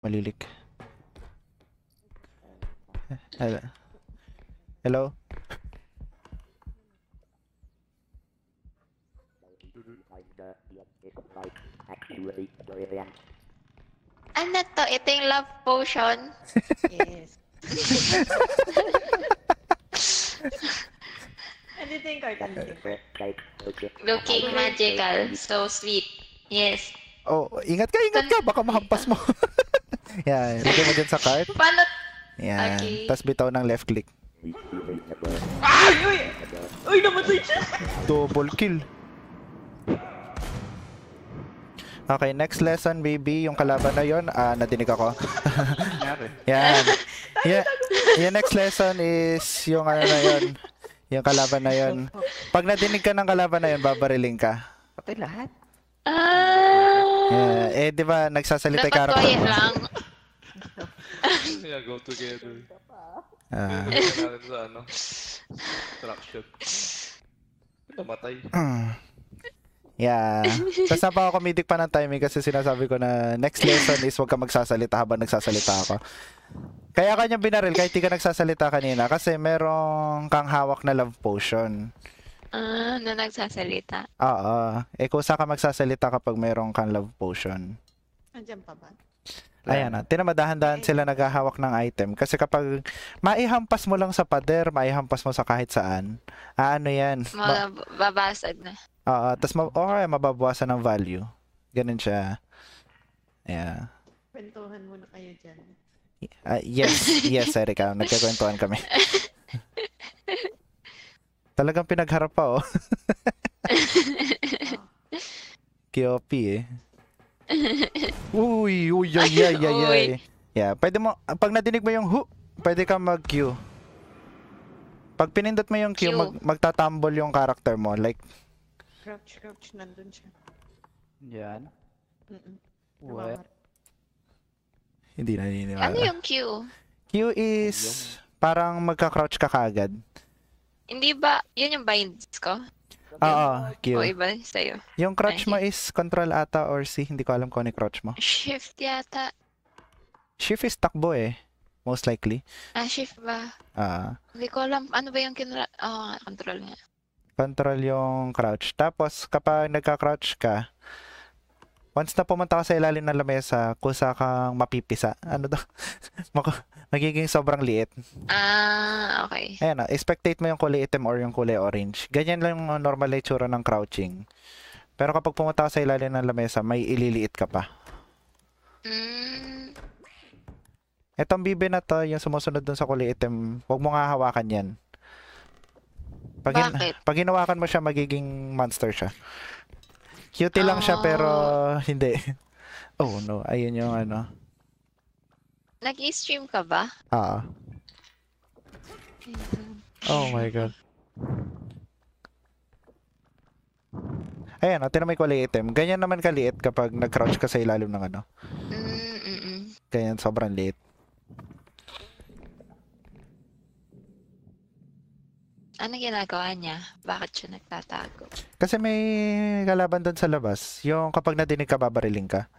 Malilik. Hello? Hello? Ano to? Ito yung love potion? Yes. Andito yung carton. Looking magical. So sweet. Yes. Oh, ingat ka, baka mahampas mo. Yan, lagay mo dyan sa cart. Paano? Yan, Okay. tas bitaw ng left click. Ay! Uy! Uy, namatay siya! Double kill. Okay, next lesson, baby. Yung kalaban na yon, nadinig ako. Yan. Yung next lesson is yung ano na yun. Yung kalaban na yun. Pag nadinig ka ng kalaban na yun, babariling ka. Patay lahat. Yeah. Di ba, nagsasalita yung Dapat character quiet mo? lang. Yeah, go together. Ah. Natin sa ano? Traction. Namatay. Yeah. Tapos napaka-comedic pa ng timing kasi sinasabi ko na next lesson is huwag ka magsasalita habang nagsasalita ako. Kaya kanya binaril kahit di ka nagsasalita kanina kasi merong kang hawak na love potion. Na nagsasalita. Oo. Kusa ka magsasalita kapag merong kang love potion. Andiyan pa ba? Ayan na. Tinamadahan-dahan sila naghahawak ng item. Kasi kapag maihampas mo lang sa pader, maihampas mo sa kahit saan, ano yan? Babasag na. Oo. Tapos mababawasan ng value. Ganun siya. Yeah. Kwentuhan muna kayo dyan. Yes, Erica. Nagkakwentuhan kami. Talagang pinagharap pa, oh. KOP, eh. Uy. Yeah, pwede mo, pag nadinig mo yung hu, pwede ka mag-Q. Pag pinindot mo yung Q, magtatumble yung character mo. Like, Crouch, nandun siya. Yan. What? hindi naniniwala. Ano yung Q? Q is parang magka-crouch ka kaagad. Hindi ba, yun yung binds ko? Oo, Q. O iba sa'yo? Yung crouch mo is control ata or C. Hindi ko alam kung ano yung crouch mo. Shift yata. Shift is takbo eh. Most likely. Shift ba? Hindi ko alam. Ano ba yung control nga? Control yung crouch. Tapos, kapag nagka-crouch ka, once na pumunta ka sa ilalim ng lamesa, kusa kang mapipisa. Ano daw? Magiging sobrang liit. Okay. Ayan na. Spectate mo yung kulay itim or yung kulay orange. Ganyan lang yung normal na itsura ng crouching. Pero kapag pumunta ka sa ilalim ng lamesa, may ililiit ka pa. Etong bibe na to, yung sumusunod dun sa kulay itim, huwag mo nga hawakan yan. Bakit? Pag hinawakan mo siya, magiging monster siya. Cutie lang siya pero hindi. Oh no, ayun yung ano. Nag-i-stream ka ba? Oh my god. Ayan, tinan mo yung kulay itim. Ganyan naman kaliit kapag nag-crouch ka sa ilalim ng ano. Ganyan, sobrang liit. Ano ginagawa niya? Bakit siya nagtatago? Kasi may kalaban doon sa labas. Yung kapag nadinig ka, babariling ka.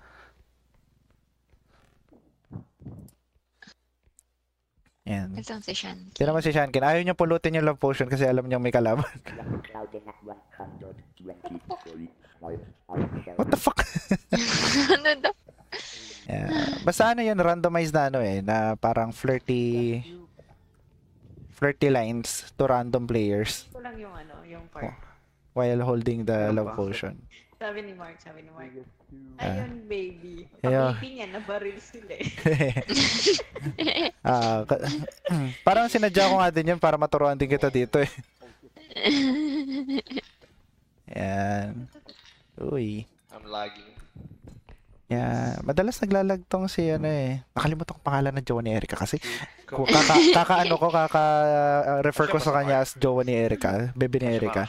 Yan. Isang si Shanky. Tinan mo si Shankin. Ayaw niya pulutin yung love potion kasi alam niyang may kalaban. What the fuck? Ano daw? Yeah. Basta ano yun, randomized na ano eh, na parang flirty lines to random players. Ito lang yung ano, yung part. While holding the love potion. Sabi ni Mark. Ayun, baby. Yeah. Pag-baby niya, nabaril sila eh. Parang sinadya ko nga din yun para maturuan din kita dito eh. Yan. Uy. I'm lagging. Yeah. Madalas naglalag tong si ano eh. Nakalimutan ko pangalan ng jowa ni Erica kasi kaka-refer ko sa kanya as jowa ni Erica. Baby ni Erica.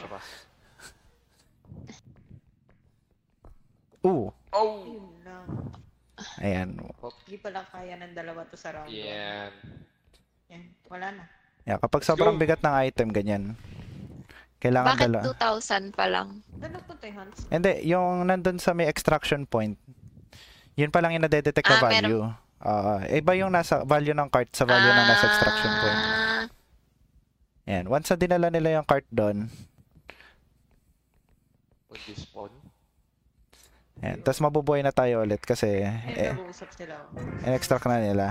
Oh! Yun lang. Ayan. Hindi pala kaya ng dalawa to sa round. Yan. Yan. Wala na. Yeah, kapag sobrang bigat ng item, ganyan. Kailangan Bakit 2,000 pa lang? Ano po tayo, Hans? Hindi, yung nandun sa may extraction point, yun pa lang yung nadedetect na value. Iba yung nasa value ng cart sa value ng nasa extraction point. Ah, Yan. Once na dinala nila yung cart doon, Mag-despawn. yan. Tapos mabubuhay na tayo ulit kasi Nag-uusap sila. in-extract na nila.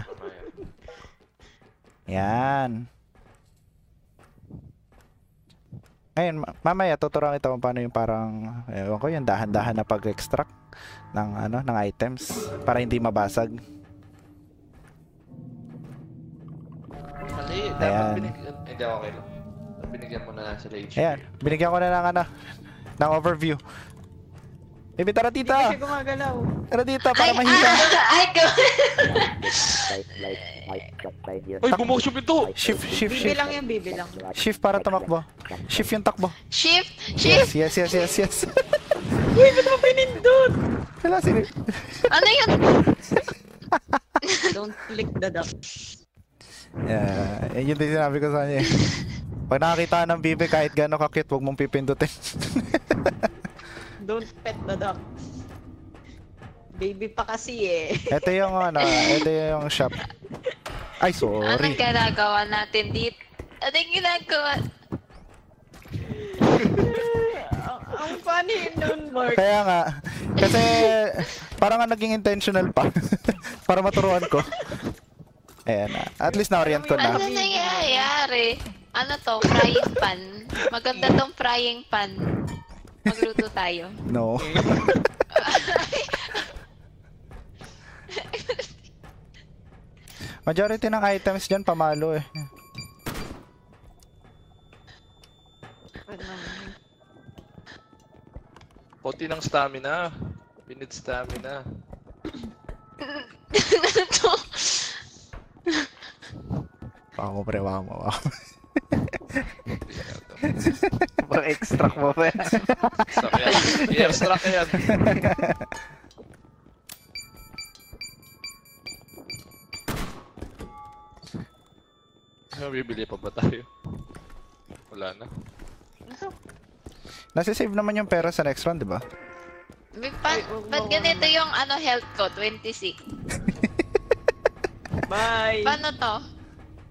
Yan. Ngayon, mamaya tuturuan kita kung paano yung parang, ewan ko, yung dahan-dahan na pag-extract ng ng items para hindi mabasag. Mali. Ayan. Dapat binigyan. Hindi, okay lang. Binigyan mo na sila HP. Ayan, binigyan ko na ng overview. Baby, tara Hindi tita! kasi gumagalaw. Tara tita, para mahina. ay, go! Ay, bumuhos yung pinto! Shift. Bibilang yan, bibilang. Shift para tumakbo. Shift yung takbo. Shift! Yes. Uy, ba't mo pinindot? Wala, sino? Ano yun? Don't click the duck. Yeah, yun din sinabi ko sa kanya. Pag nakakita ng bibi kahit gano'n ka-cute, huwag mong pipindutin. Don't pet the duck. Baby pa kasi eh. Ito yung shop. Ay, Anong sorry. ginagawa natin dito? Anong ginagawa? Ang funny nun, Mark. Kaya nga, kasi parang nga naging intentional pa. Para maturuan ko. Ayan, at least na-orient ko na. Ano nangyayari? Ano to? Frying pan? Maganda tong frying pan. Magluto tayo. No. Majority ng items dyan pamalo eh. Konti ng stamina. Pinid stamina. Ano to? Wako pre, wako. Pang extract mo pa. Extract yan. I-extract yan. Bibili pa ba tayo? Wala na. Nasisave naman yung pera sa next round, di ba? Ba't ganito yung health ko? 26. Bye. Paano to?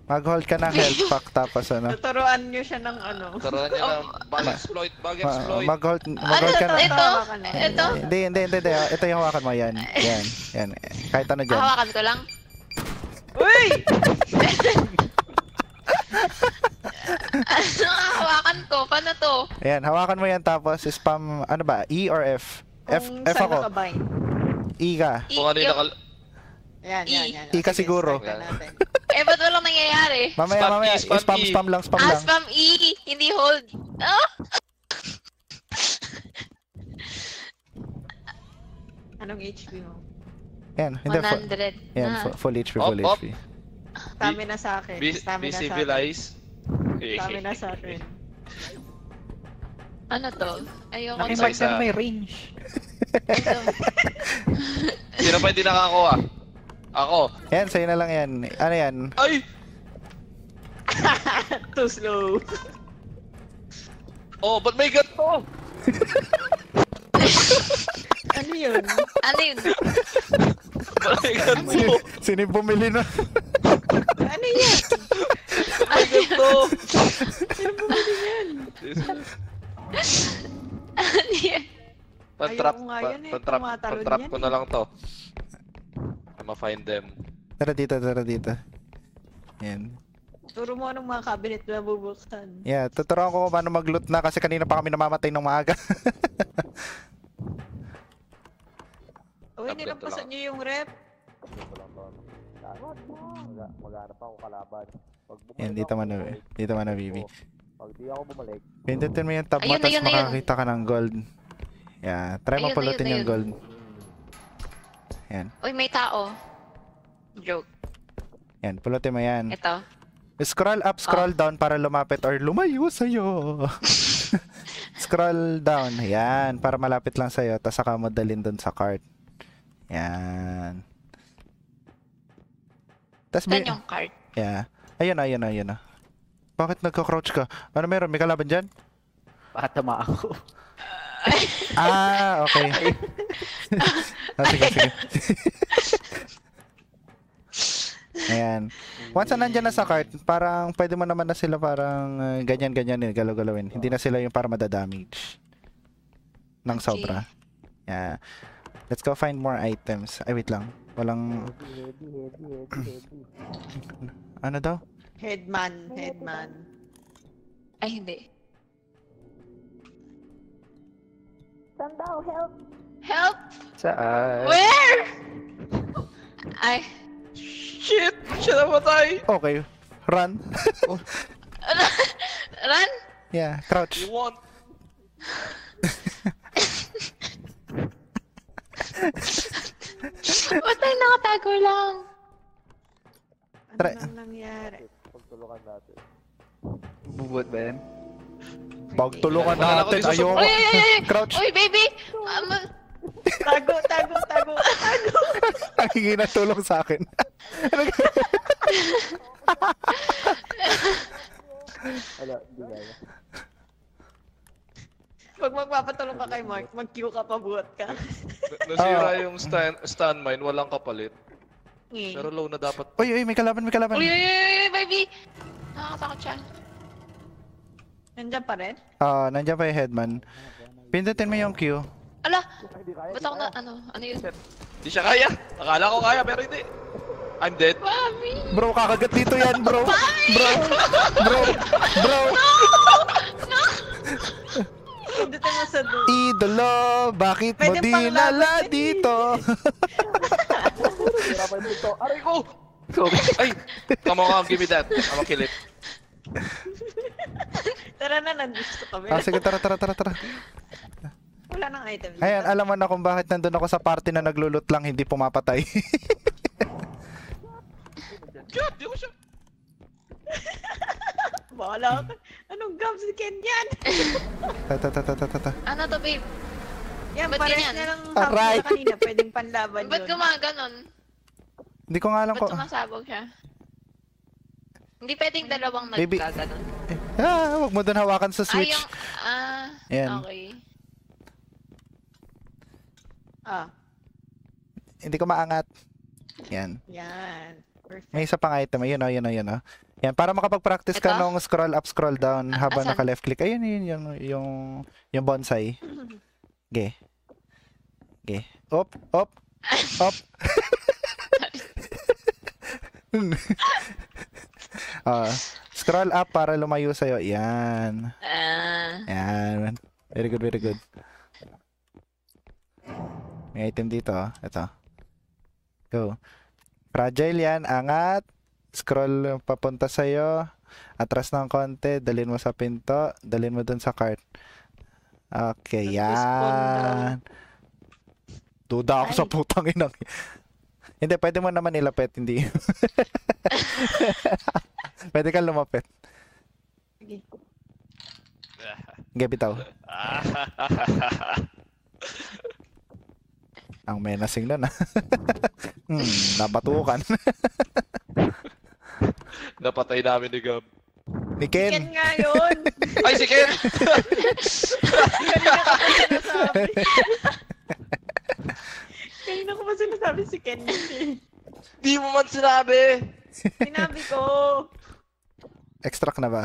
Mag-hold ka ng health pack tapos Tuturuan nyo siya ng Karoon niya ng bag-exploit. Mag-hold Ano ka to? na. Ito? Hindi. Ito yung hawakan mo, yan. Yan. Kahit ano dyan. Hawakan ko lang? Uy! Ano ang hawakan ko? Paano to? Ayan, hawakan mo yan tapos spam, ano ba? E or F? F Saan ako. nakabind? E ka. Kung ano yung Yan. Ika Sige, siguro. strike na natin. Ba't walang nangyayari? Mamaya, Spam E. spam lang. Spam E! Hindi hold. Oh! Anong HP mo? Yan, hindi. 100. Yan, full HP, full Up. HP. Stamina sa akin. Be Stamina sa akin. civilized. Stamina sa akin. Ano to? Ayoko to. Nakimark na may range. Ito. Sino pa hindi nakakuha? Ako. Yan, sa'yo na lang yan. Ano yan? Ay! Too slow. Oh, ba't may ganito? Ano yun? Ano yun? Ba't may ganito? Sino yung bumili na? Ano yan? May ganito? Sino bumili yan? Ano yun? Pan-trap. Ayoko nga yan eh, Pan-trap. tumatalon Pan-trap yan ko na lang to. I'ma find them. Tara dito. Yan. Turo mo anong mga cabinet na bubuksan. Yeah, tuturuan ko kung paano mag-loot na kasi kanina pa kami namamatay ng maaga. Uy, nilampasan niyo yung rep. Yan, dito man na, Vivi. Pag di ako bumalik, Pindutin mo yung tab mo, Ayun, tapos ayun. makakita ka ng gold. Yeah, try mo Ayun, pulutin ayun, yung gold. Yan, Uy, may tao. Joke. yan, pulutin mo yan. Ito. Scroll up, scroll down para lumapit or lumayo sa'yo. Scroll down, yan, para malapit lang sa'yo, tapos saka mo dalhin dun sa cart. Yan. Tapos Saan yung card? yeah. Ayun na. Bakit nagka-crouch ka? Ano meron? May kalaban dyan? baka tama ako. Ah, okay. Sige. Ayan. Once na nandyan na sa cart, parang pwede mo naman na sila parang ganyan-ganyan din, galaw-galawin. Hindi na sila yung para madadamage ng sobra. Yeah. Let's go find more items. Ay, wait lang. Walang... Ano daw? Headman. Ay, hindi. Sandal, help! Help! Saan? Where? Ay. Shit! Siya namatay! Okay. Run. Run! Yeah, crouch. You want? Ba't tayo nakatago lang? Ano Try- nang nangyari? Bubot ba yan? Pagtulungan Wala ako natin. dito sa- Ayoko. Uy, uy, uy, uy! Crouch. Uy, baby! Tago. Nangingi na tulong sa akin. Wala, hindi kaya. Pag magpapatulong ka kay Mark, mag-queue ka, pabuhat ka. Nasira yung stand mine, walang kapalit. Eh. Pero low na dapat. Uy, may kalaban. Uy, uy, uy, uy, baby! Nakakatakot siya. Nandiyan pa rin? Nandiyan pa yung headman. Pindutin mo yung Q. Ala! Ba't ako na, ano yun? Di siya kaya. Akala ko kaya pero hindi. I'm dead. Mami! Bro, kakagat dito yan, bro. Bro. Pindutin mo sa dulo. Idolo, bakit mo Pwede pang dinala laban yan, dito? Aray ko! Ay! Come on, give me that. I'm gonna kill it. Tara na, nandito kami. Sige, tara. Wala nang item dito. Ayan, alam mo na kung bakit nandun ako sa party na naglulot lang, hindi pumapatay. God, di ko siya. Bahala ka. Anong gabs si Ken yan? Ta. Ano to, babe? Yan, Ba't pares ganyan? na lang Aray! hapon na kanina. Pwedeng panlaban Ba't yun. gumaganon? Hindi ko nga alam Ba't ko. sumasabog siya? Hindi pwedeng dalawang Baby. nagkaganon. Huwag mo dun hawakan sa switch. Ayan. Okay. Hindi ko maangat. Yan. Yan. Perfect. May isa pang item. Ayun o. Yan, para makapag-practice ka Ito? nung scroll up, scroll down habang asan? naka-left click. Ayun, yung bonsai. Ge. Op. Scroll up para lumayo sa'yo. Yan. Yan. Very good. May item dito. Ito. Go. Fragile yan. Angat. Scroll papunta sa'yo. Atras ng konti. Dalhin mo sa pinto. Dalhin mo dun sa cart. Okay, yan. Duda ako sa putang inang. Hindi, pwede mo naman ilapit. Hindi. Pwede kang lumapit. Sige. Bitaw. Ang menacing nun nabatukan. Napatay namin ni Gab. Ni Ken Ken. nga yun! Ay, si Ken! Kanina ko pa sinasabi. Kanina ko pa sinasabi si Ken yun eh. Di mo man sinabi! Sinabi ko! Extract na ba?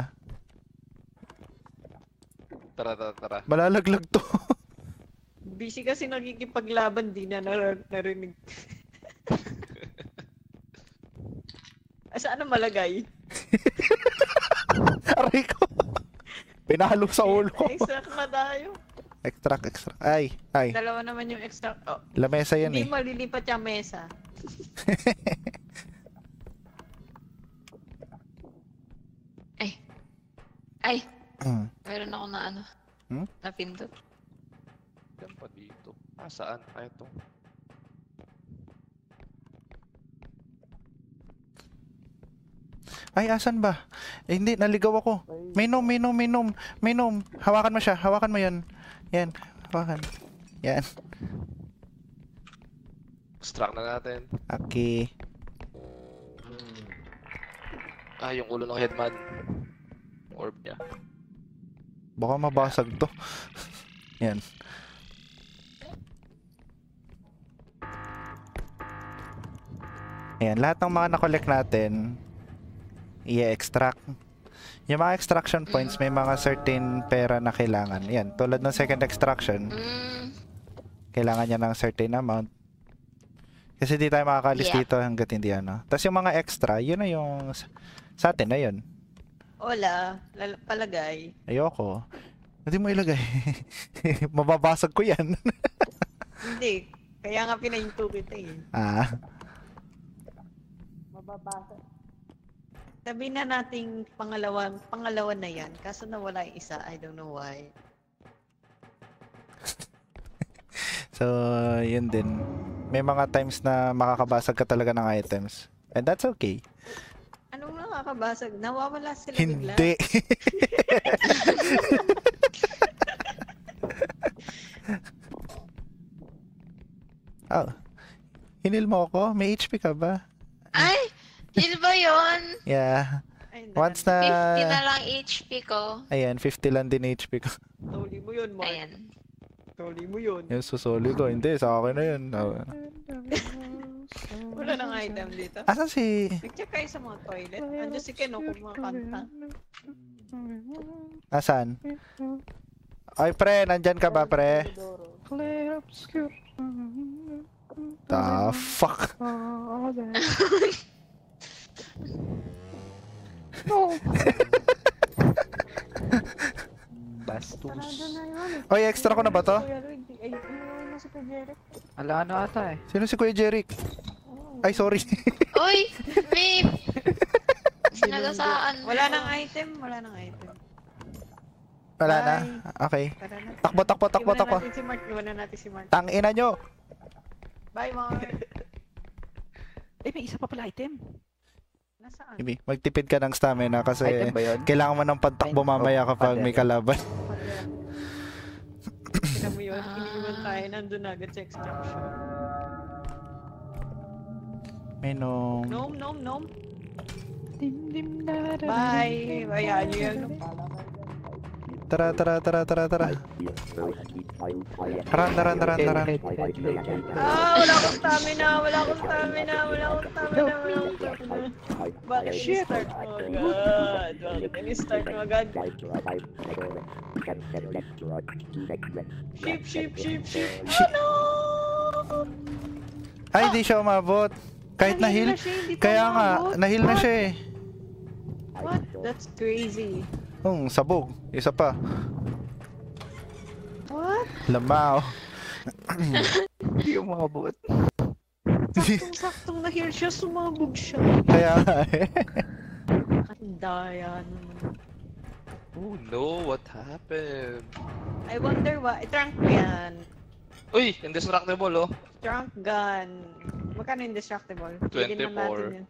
Tara. Malalaglag to. Busy kasi nagkikipaglaban, di na narinig. Saan ang malagay? Aray ko. Pinahalo sa ulo ko. Extract na tayo. Extract. Ay. Dalawa naman yung extract. Oh, Lamesa yan hindi eh. malilipat yung mesa. Ay! Meron ako na napindot. Yan pa dito. Saan? Ito. Ay, asan ba? Eh, hindi, naligaw ako. Minom. Hawakan mo siya. Hawakan mo yan. Yan. Hawakan. Yan. Extract na natin. Okay. Yung ulo ng headman. Orb niya. Baka mabasag to. Yan. Ayan, lahat ng mga na-collect natin, i-extract. Yung mga extraction points, may mga certain pera na kailangan. Yan, tulad ng second extraction, kailangan niya ng certain amount. Kasi di tayo makakalis dito hanggat hindi ano. Tapos yung mga extra, yun na yung sa atin na yun. Wala. Palagay. Ayoko. Hindi mo ilagay. Mababasag ko yan. Hindi. Kaya nga pinahinto kita eh. Mababasa. Sabihin na nating pangalawa na yan. Kaso nawala yung isa. I don't know why. So, yun din. May mga times na makakabasag ka talaga ng items. And that's okay. Anong nakakabasag? Nawawala sila bigla. Hindi. Oh. Hinil mo ako? May HP ka ba? Ay! Yun ba yun? Yeah. Ay, Once na... 50 na lang HP ko. Ayan, 50 lang din HP ko. Tuli mo yun, Mark. Ayan. Tuli mo yun. Yung susoli ko. Hindi, sa akin na yun. Wala nang item dito. Asan si... Nag-check kayo sa mga toilet. Andiyan si Ken, kumakanta. Asan? Ay, pre, nandyan ka ba, pre? The fuck? Bastos. Oy, extra ko na ba to? Ala, ano ata eh. Sino si Kuya Jeric? Ay, sorry. Uy! Babe! Sinagasaan. Wala nang item. Wala nang item. Wala na? Okay. Tara na. Takbo. Iwan na natin si Mark. Tangina nyo! Bye, Mark. Eh, may isa pa pala item. Nasaan? Ibi, magtipid ka ng stamina kasi Item ba yun? kailangan mo ng pantakbo mamaya kapag may kalaban. Tignan mo yun. Iniwan tayo. Nandun agad sa extraction. May nung... Nom. Bye. Bayaan nyo yan. Tara. Run. Wala akong stamina. Bakit ni-start mo agad? Ship. Ano? Ay, di siya umabot. Kahit Nahil na-heal. na siya, hindi pa Kaya nga, umabot. na-heal na siya eh. What? That's crazy. Sabog. Isa pa. What? Lamao. Hindi yung mga bot. Saktong na-heal siya, sumabog siya. Kaya nga eh. Ang daya naman. Oh no, what happened? I wonder why. Trunk yan. Uy, indestructible oh. Trunk gun. Magkano indestructible? 24. Bigyan na natin yun.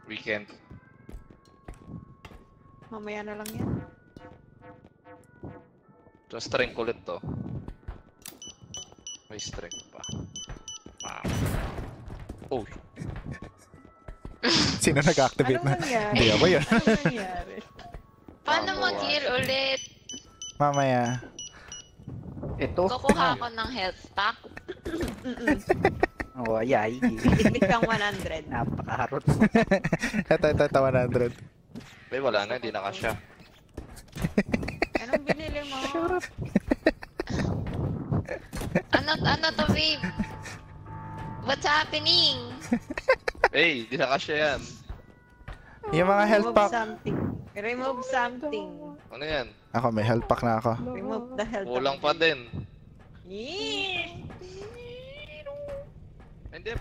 Weekend. Mamaya na lang yan. So, strength ulit to. May strength pa. Oh. Sino nag-activate Anong na? nangyari? Hindi ako yun. Anong nangyari? Paano mag-heal ulit? Mamaya. Ito. Kukuha ako ng health pack. Oh, ayay. Itik kang 100. Napakaharot. Ito, 100. May wala na, hindi na kasya. Anong binili mo? Ano to, babe? What's happening? Hey, hindi na kasya yan. Yung mga health pack. Remove something. Ano yan? Ako, may health pack na ako. Remove the health. Kulang pa din. Yeah. Hindi,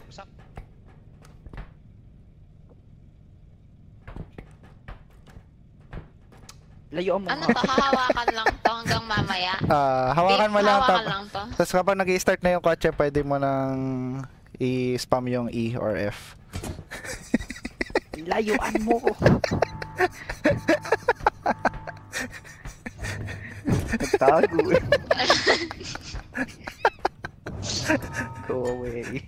Layo mo. Ano to? Hahawakan lang to hanggang mamaya? Hawakan mo lang. Hawakan lang to. Tapos kapag nag-i-start na yung kotse, pwede mo nang i-spam yung E or F. Layuan mo ko. Nagtago eh. Go away.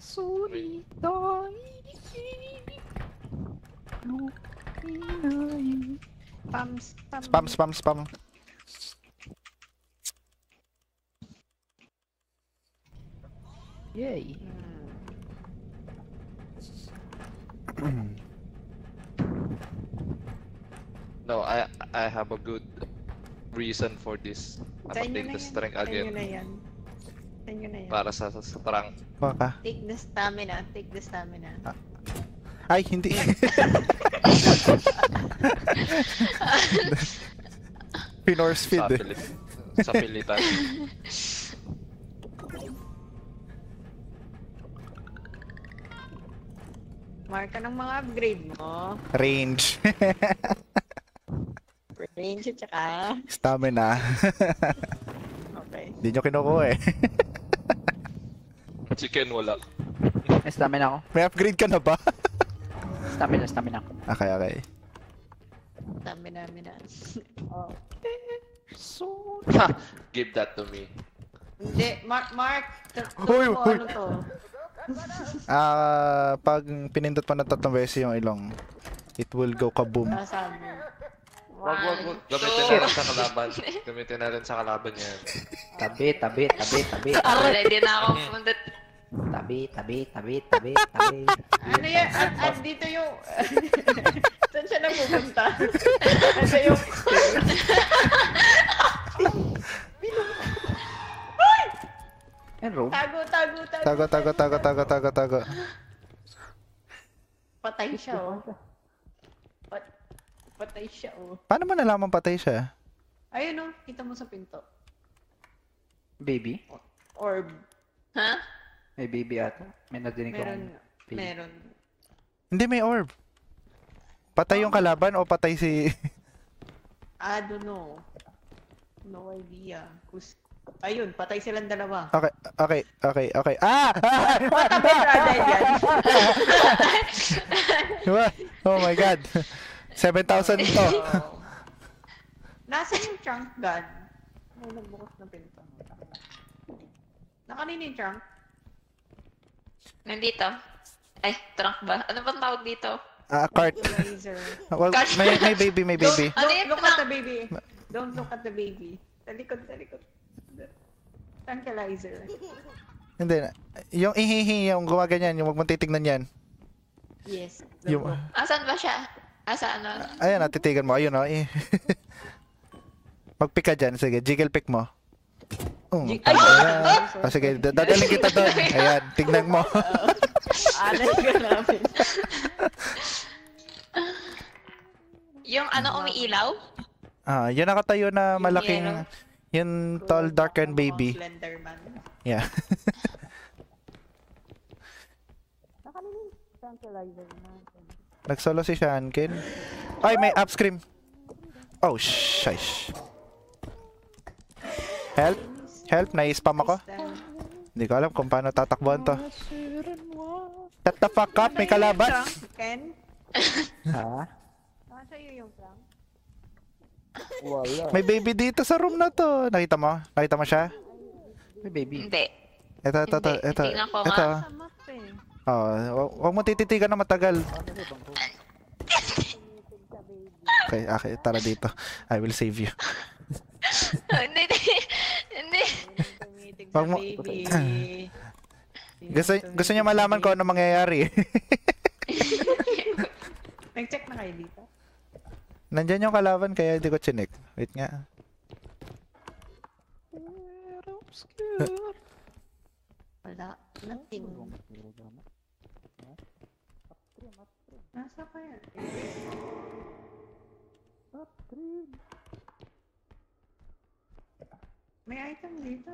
Sorry. Pams. Spam. Yay. No, I have a good reason for this. Sa I'm inyo take na the yan. strength Sa inyo again na yan. Sa inyo na yan. para sa trunk. Baka. Take the stamina. Take the stamina. Ay, hindi. Pinorse feed Sa eh. sa pilitan. Mark ka ng mga upgrade mo. Range. Range at saka... Stamina. Okay. Hindi nyo kinukuha eh. Chicken wala. May stamina ako. May upgrade ka na ba? Stamina ako. Okay, okay. Stamina. Oh. Ha! Give that to me. Hindi. Mark. Uy, Mo, uy. ano to? Pag pinindot mo na 3 beses yung ilong, it will go kaboom. Nasaan mo? Wag. Gamitin na rin sa kalaban. Gamitin na rin sa kalaban yan. Tabi. Ako, ready na ako pumunta. Tabi. Ano yan? At dito yung... Saan siya napupunta? Ano yung... And room. Tago. Patay siya, oh. Patay siya, oh. Paano mo nalaman patay siya? Ayun, oh. Kita mo sa pinto. Baby. Orb. Ha? May baby ata. May nadinig ko. Meron. Hindi, may orb. Patay yung kalaban o patay si... I don't know. No idea. Ayun, patay silang dalawa. Okay. Ah! What a better yan. Oh my god. 7,000 to. Nasaan yung trunk gun? May nagbukas na pinto. Nakanina yung trunk? Nandito. Ay, trunk ba? Ano bang tawag dito? Cart. Laser. Well, may baby. Ano yung Look at the baby. Don't look at the baby. Sa likod. Tranquilizer. Hindi na. Yung ihihi, yung gumaganyan, yung wag mong titignan yan. Yes. Yung, Asan ba siya? Asa ano? ayan, titigan mo. Ayun, oh. Mag-pick ka dyan. Sige, jiggle pick mo. Ayan. Sige, dadaling kita doon. Ayan, tignan mo. Alas ka namin. Yung ano umiilaw? Yun nakatayo na malaking, yung tall, dark, and baby. Slenderman. Yeah. Nagsolo si Shankin. Ay, may upscream. Oh, shush. Help, nai-spam ako. Hindi ko alam kung paano tatakbuhan to. Shut the fuck up, may kalaban. Ken? Ha? Sa'yo yung trunk? Wala. May baby dito sa room na to. Nakita mo? Nakita mo siya? May baby. Hindi. Ito. Tingnan ko nga. Ito. Sa map eh. Huwag mo tititigan na matagal. Okay, tara dito. I will save you. Hindi. Tumitig Wag sa mo- baby. Gusto niya malaman kung ano mangyayari. Nag-check na kayo dito? Nandyan yung kalaban kaya hindi ko chinek. Wait nga. Wala. Nothing. Nasa pa yan? May item dito.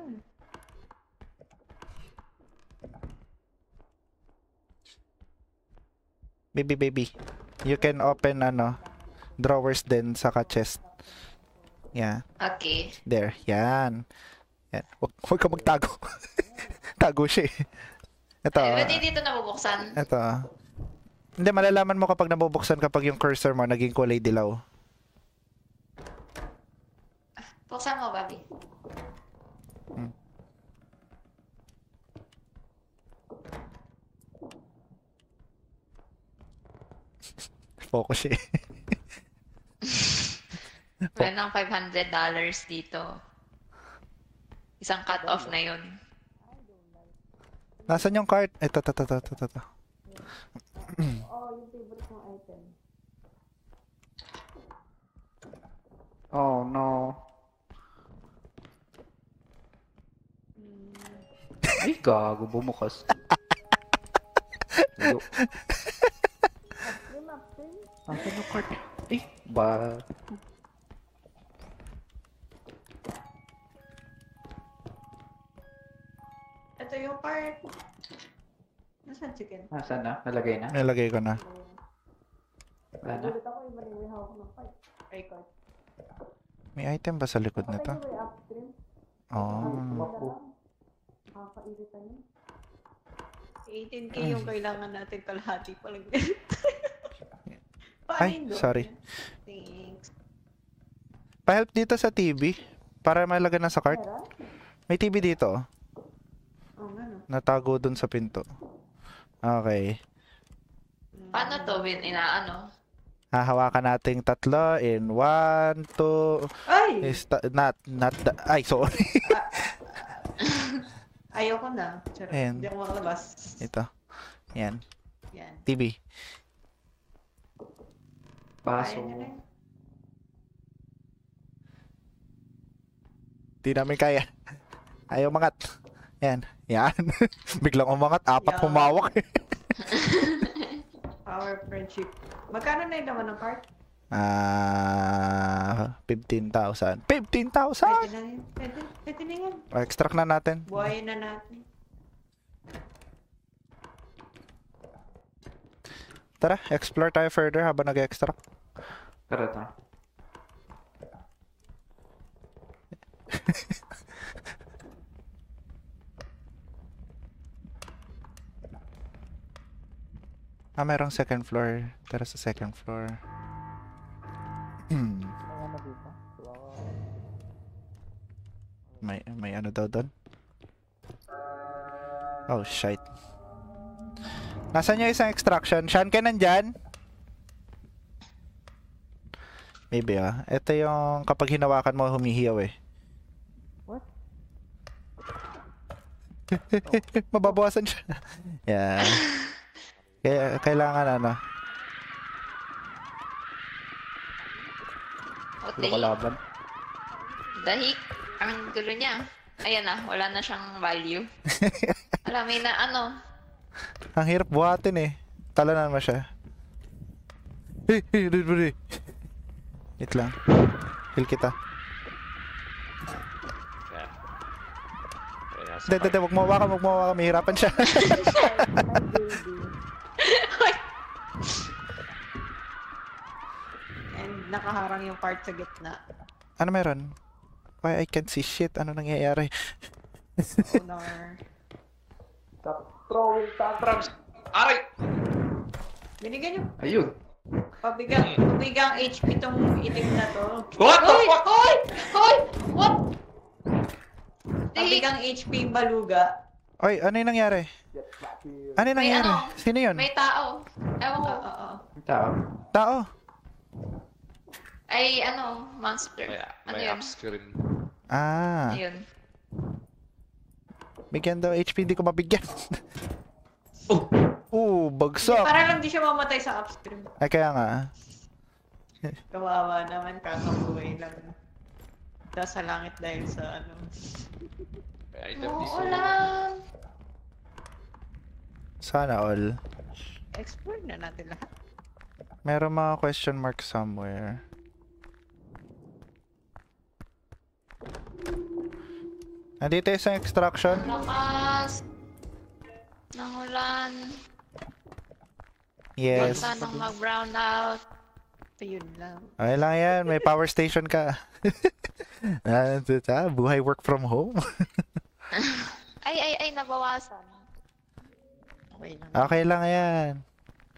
Baby. You can open drawers din sa chest. Yeah. Okay. There. Yan. Huwag ka magtago. Tago siya eh. Ito. Ba't hindi dito nabubuksan? Ito. Hindi, malalaman mo kapag nabubuksan kapag yung cursor mo naging kulay dilaw. Buksan mo, Bobby. Focus siya eh. Meron ng $500 dito. Isang cut-off na yun. Nasaan yung cart? Ito. Oh no. Ay, gago, bumukas. Yo. Asan yung cart? Ay, ba? Ito yung part. Nasaan chicken? Asan na? Nalagay na? Nilagay ko na. Wala na? May item ba sa likod nito? Oh. 18k yung kailangan natin kalahati pa lang. Ay, sorry. Thanks. Pa-help dito sa TV. Para malagay na sa cart. May TV dito. Oh. Oh, ano? Natago dun sa pinto. Okay. Paano to, Win? Inaano? Hahawakan nating tatlo in 1, 2... Ay! Ay, sorry. Ayoko na. Charot. Ayan. Hindi ako makalabas. Ito. Yan. Yan. TV. Baso. Kaya niya na yun. Di namin kaya. Ayaw mangat. Yan. Yan. Biglang umangat. 4 Yan. humawak. Power friendship. Magkano na yung laman ng cart? 15,000. 15,000! Pwede na yun. Pwede na yan. Extract na natin. Buhayin na natin. Tara, explore tayo further habang nag-extract. Tara, tara. Merong second floor. Tara sa second floor. May ano daw doon? Oh, shit. Nasaan yung isang extraction? Shan, ka nandyan? Maybe ito yung kapag hinawakan mo humihiyaw eh. What? Mababawasan siya. Yeah. Kaya kailangan ano. Okay. Kalaban. Dahil, ang gulo niya. Ayan na, wala na siyang value. Wala, may na ano. Ang hirap buhatin eh. Talanan mo siya. Wait lang. Heal kita. Hindi, wag mo hawakan, mahirapan siya. And nakaharang yung part sa gitna. Ano meron? Why I can't see shit? Ano nangyayari? Owner. Stop throwing tantrums. Aray! Binigyan niyo. Ayun. Pabigang HP tong itim na to. What the fuck? Hoy! Hoy! What? Pabigang HP baluga. Oy, ano yung nangyari? Ano yung May nangyari? ano? Sino yun? May tao. Ewan ko. Oo. Tao. Tao. Ay, ano, monster. Ano May yun? upscreen. Ayun. Bigyan daw HP, hindi ko mabigyan. Hindi, Bagsak. para lang di siya mamatay sa upstream. Ay, kaya nga. Kawawa naman, kakabuhay lang. Sa langit dahil sa ano. May item Oo dito. lang. Sana all. Explore na natin lahat. Meron mga question mark somewhere. Nandito isang extraction. Lakas. Nangulan. Yes. Huwag sanang mag-brown out. Ayun lang. Okay lang yan. May power station ka. Buhay work from home. Ay, nabawasan. Okay lang. Okay lang yan.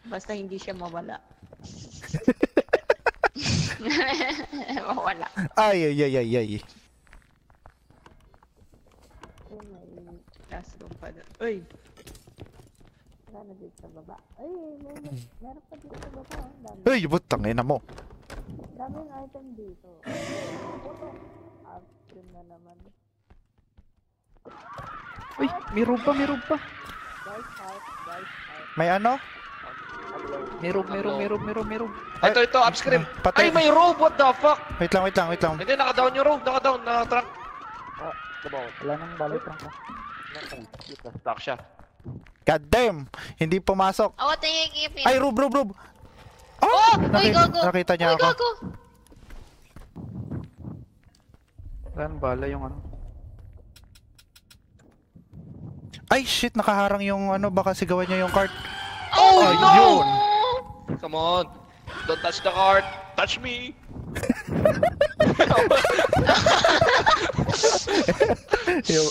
Basta hindi siya mawala. Mawala. Ay. May classroom pa doon. Uy! Wala na dito sa baba. Ay, meron pa dito sa baba. Ang dami. Ay, butang ina mo. Daming item dito. Upstream na naman. Uy, may room pa. May ano? Meron. Ay, Ito, upscrim. patay. Ay, may robe, what the fuck? Wait lang. Hindi, naka-down yung robe, naka-down, naka-track. Wala nang balik lang ka. Track siya. God damn! Hindi pumasok. Awat na yung ikipin. Ay, Rub! Oh! Uy, gago! Nakita niya Uy, ako. gago! Saan bala yung ano? Ay, shit! Nakaharang yung ano, baka sigawan niya yung cart. Oh, Ayun! Come on. Don't touch the cart. Touch me. Yo,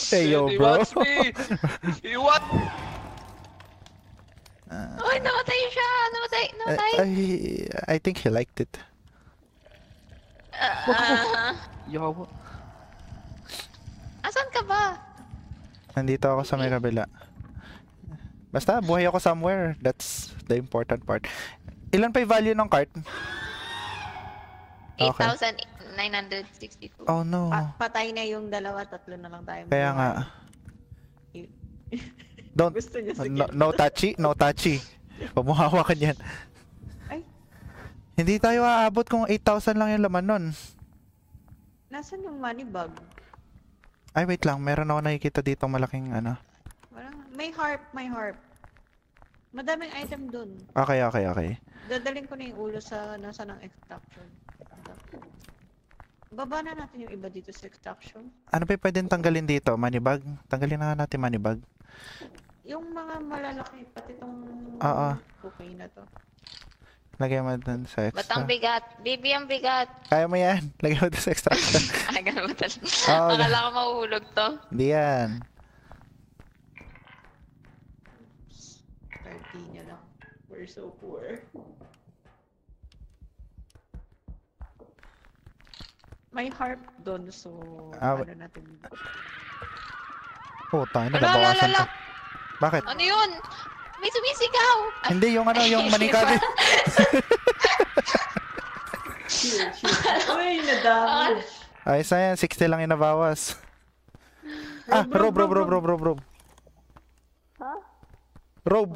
He bro. wants me. He what? Uy, namatay siya! Namatay! I think he liked it. Yawa. Asan ka ba? Nandito ako sa may kabila. Basta, buhay ako somewhere. That's the important part. Ilan pa yung value ng cart? Okay. 8,962. Oh no. Patay na yung dalawa, tatlo na lang tayo. Kaya nga. Don't. Gusto niya sige. No touchy. No touchy. Pamuhawa ka niyan. Ay, Hindi tayo aabot kung 8,000 lang yung laman nun. nasan yung money bag? Ay, wait lang. Meron ako nakikita dito malaking ano. May harp. Madaming item dun. Okay. Dadaling ko na yung ulo sa nasa ng extraction. Baba na natin yung iba dito sa extraction. Ano ba yung pwedeng tanggalin dito? Money bag? Tanggalin na nga natin money bag. Yung mga malalaki, pati tong Oo. cookie na to. Lagyan mo dun sa Ba't ang extra. bigat? Baby, ang bigat. Kaya mo yan. Lagyan mo dun sa extraction. Ay, ganun ba talaga? Oo, Akala ko mahuhulog to. Hindi yan. 30 niya lang. We're so poor. May harp doon, so Ah, ano natin. Puta, Ala, nababawasan ala, ka. Bakit? Ano yun? May sumisigaw! Ay, Hindi, yung ano, yung manikari. Uy, nadami. Ayos na yan, 60 lang yung nabawas. Rob. Ha? Rob,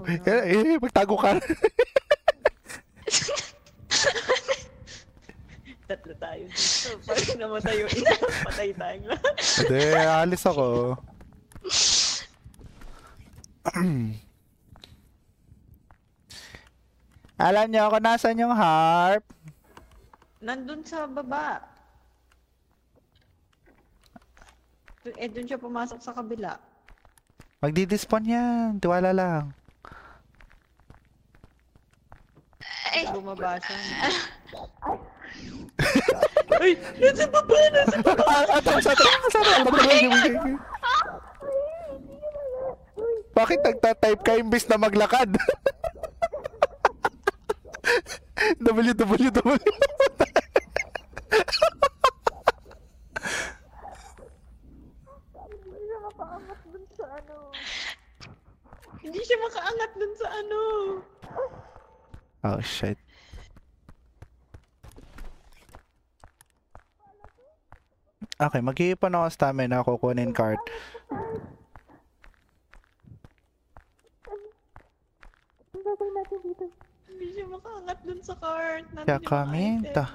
magtago ka. Tatlo tayo dito. Pag namatay yung isa, patay tayong lahat. Hindi, alis ako. Alam niyo ako nasan yung harp? Nandun sa baba. Doon siya pumasok sa kabila. Magdi-despawn yan, tiwala lang. ay, Bumaba siya. Ay! Nasa baba! Nasa baba! Atras! Bakit nagtatype ka imbis na maglakad? www. Hindi siya makaangat dun sa ano. Oh shit. Okay, mag-iipon ako stamina, kukunin cart. Ang gagawin natin dito? Hindi siya makaangat dun sa cart. Nandun Kaya yung mga kami, item. ta.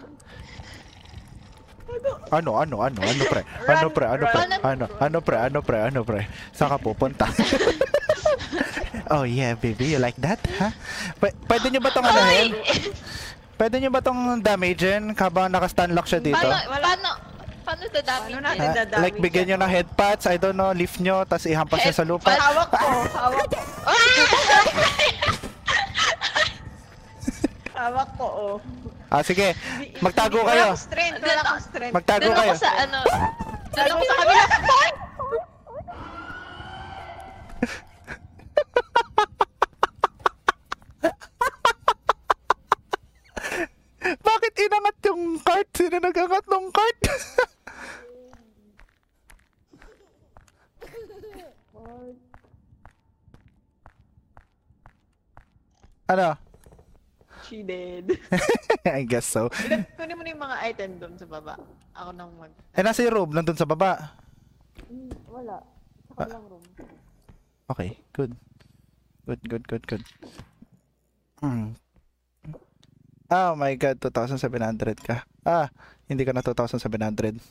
Ano pre? Saan ka pupunta? Oh yeah, baby, you like that? Ha? Pwede nyo ba tong anahin? Pwede nyo ba tong damagein habang naka-stunlock siya dito? Paano dadami? Paano natin Ha? dadami Like bigyan nyo ng headpats, I don't know, lift nyo, tas ihampas nyo sa lupa. Hawak ko! Hawak ko, oh. Sige, magtago kayo. Wala akong strength, wala akong strength. Magtago Doon kayo. ako sa ano? Doon ako Tago sa sa kabila. Bakit inangat yung cart? Sino nag-angat ng cart? Ano? She did. I guess so. Kunin mo na yung mga item doon sa baba. Ako nang mag... Nasa yung room, nandun sa baba. Wala. Sa kabilang room. Okay, good. Good. Oh my god, 2,700 ka. Hindi ka na 2,700.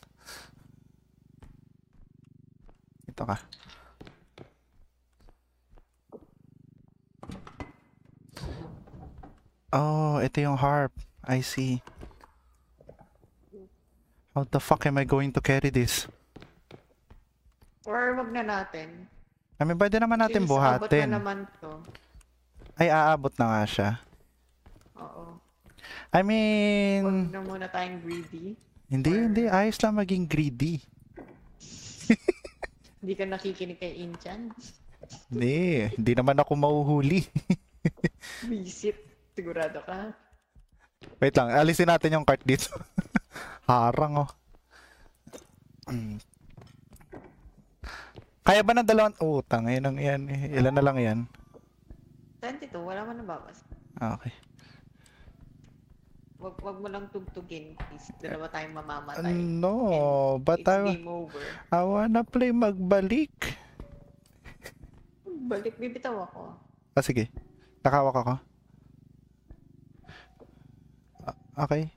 Ito ka. Oh, ito yung harp. I see. How the fuck am I going to carry this? Or wag na natin. I mean, pwede naman natin Since abot na buhatin. naman to. Ay, aabot na nga siya. Oo. I mean, Wag na muna tayong greedy. hindi. Ayos lang maging greedy. Hindi ka nakikinig kay Inchan. Hindi naman ako mauhuli. Visit. Sigurado ka. Wait lang, alisin natin yung cart dito. Harang, oh. Kaya ba ng dalawang... tangay nang yan. Ilan na lang yan? 22, wala man nababas. Okay. Wag mo lang tugtugin, please. Dalawa tayong mamamatay. No, but It's game over. I wanna play magbalik. Balik, bibitaw ako. Sige. Nakawak ako. Okay.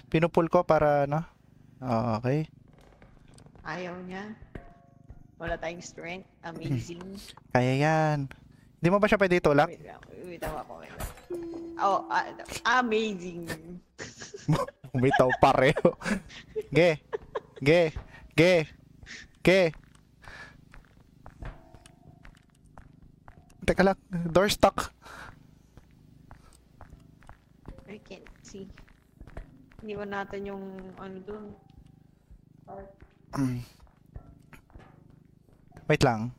Pinupul ko para, no? Okay. Ayaw niya. Wala tayong strength. Amazing. Kaya yan. Hindi mo ba siya pwede itulak? Bibitaw ako. Oh, amazing. Bumitaw pareho. Ge. Teka lang. Door stuck. I can't see. Iniwan natin yung ano dun. Wait lang.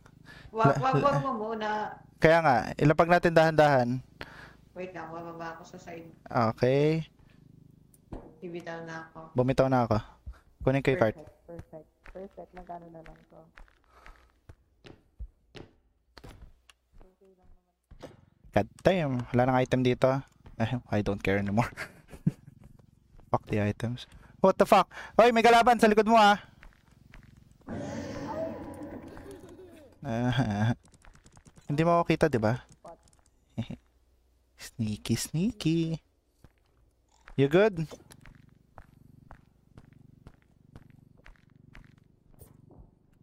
Wag mo muna. Kaya nga, ilapag natin dahan-dahan. Wait lang, bababa ako sa side. Okay. Bibitaw na ako. Bumitaw na ako. Kunin ko yung cart. Perfect. Magkano na lang to? God damn. Wala nang item dito. I don't care anymore. Fuck the items. What the fuck? Hoy, may kalaban sa likod mo, ah. Hindi mo ako kita, di ba? Sneaky. You good?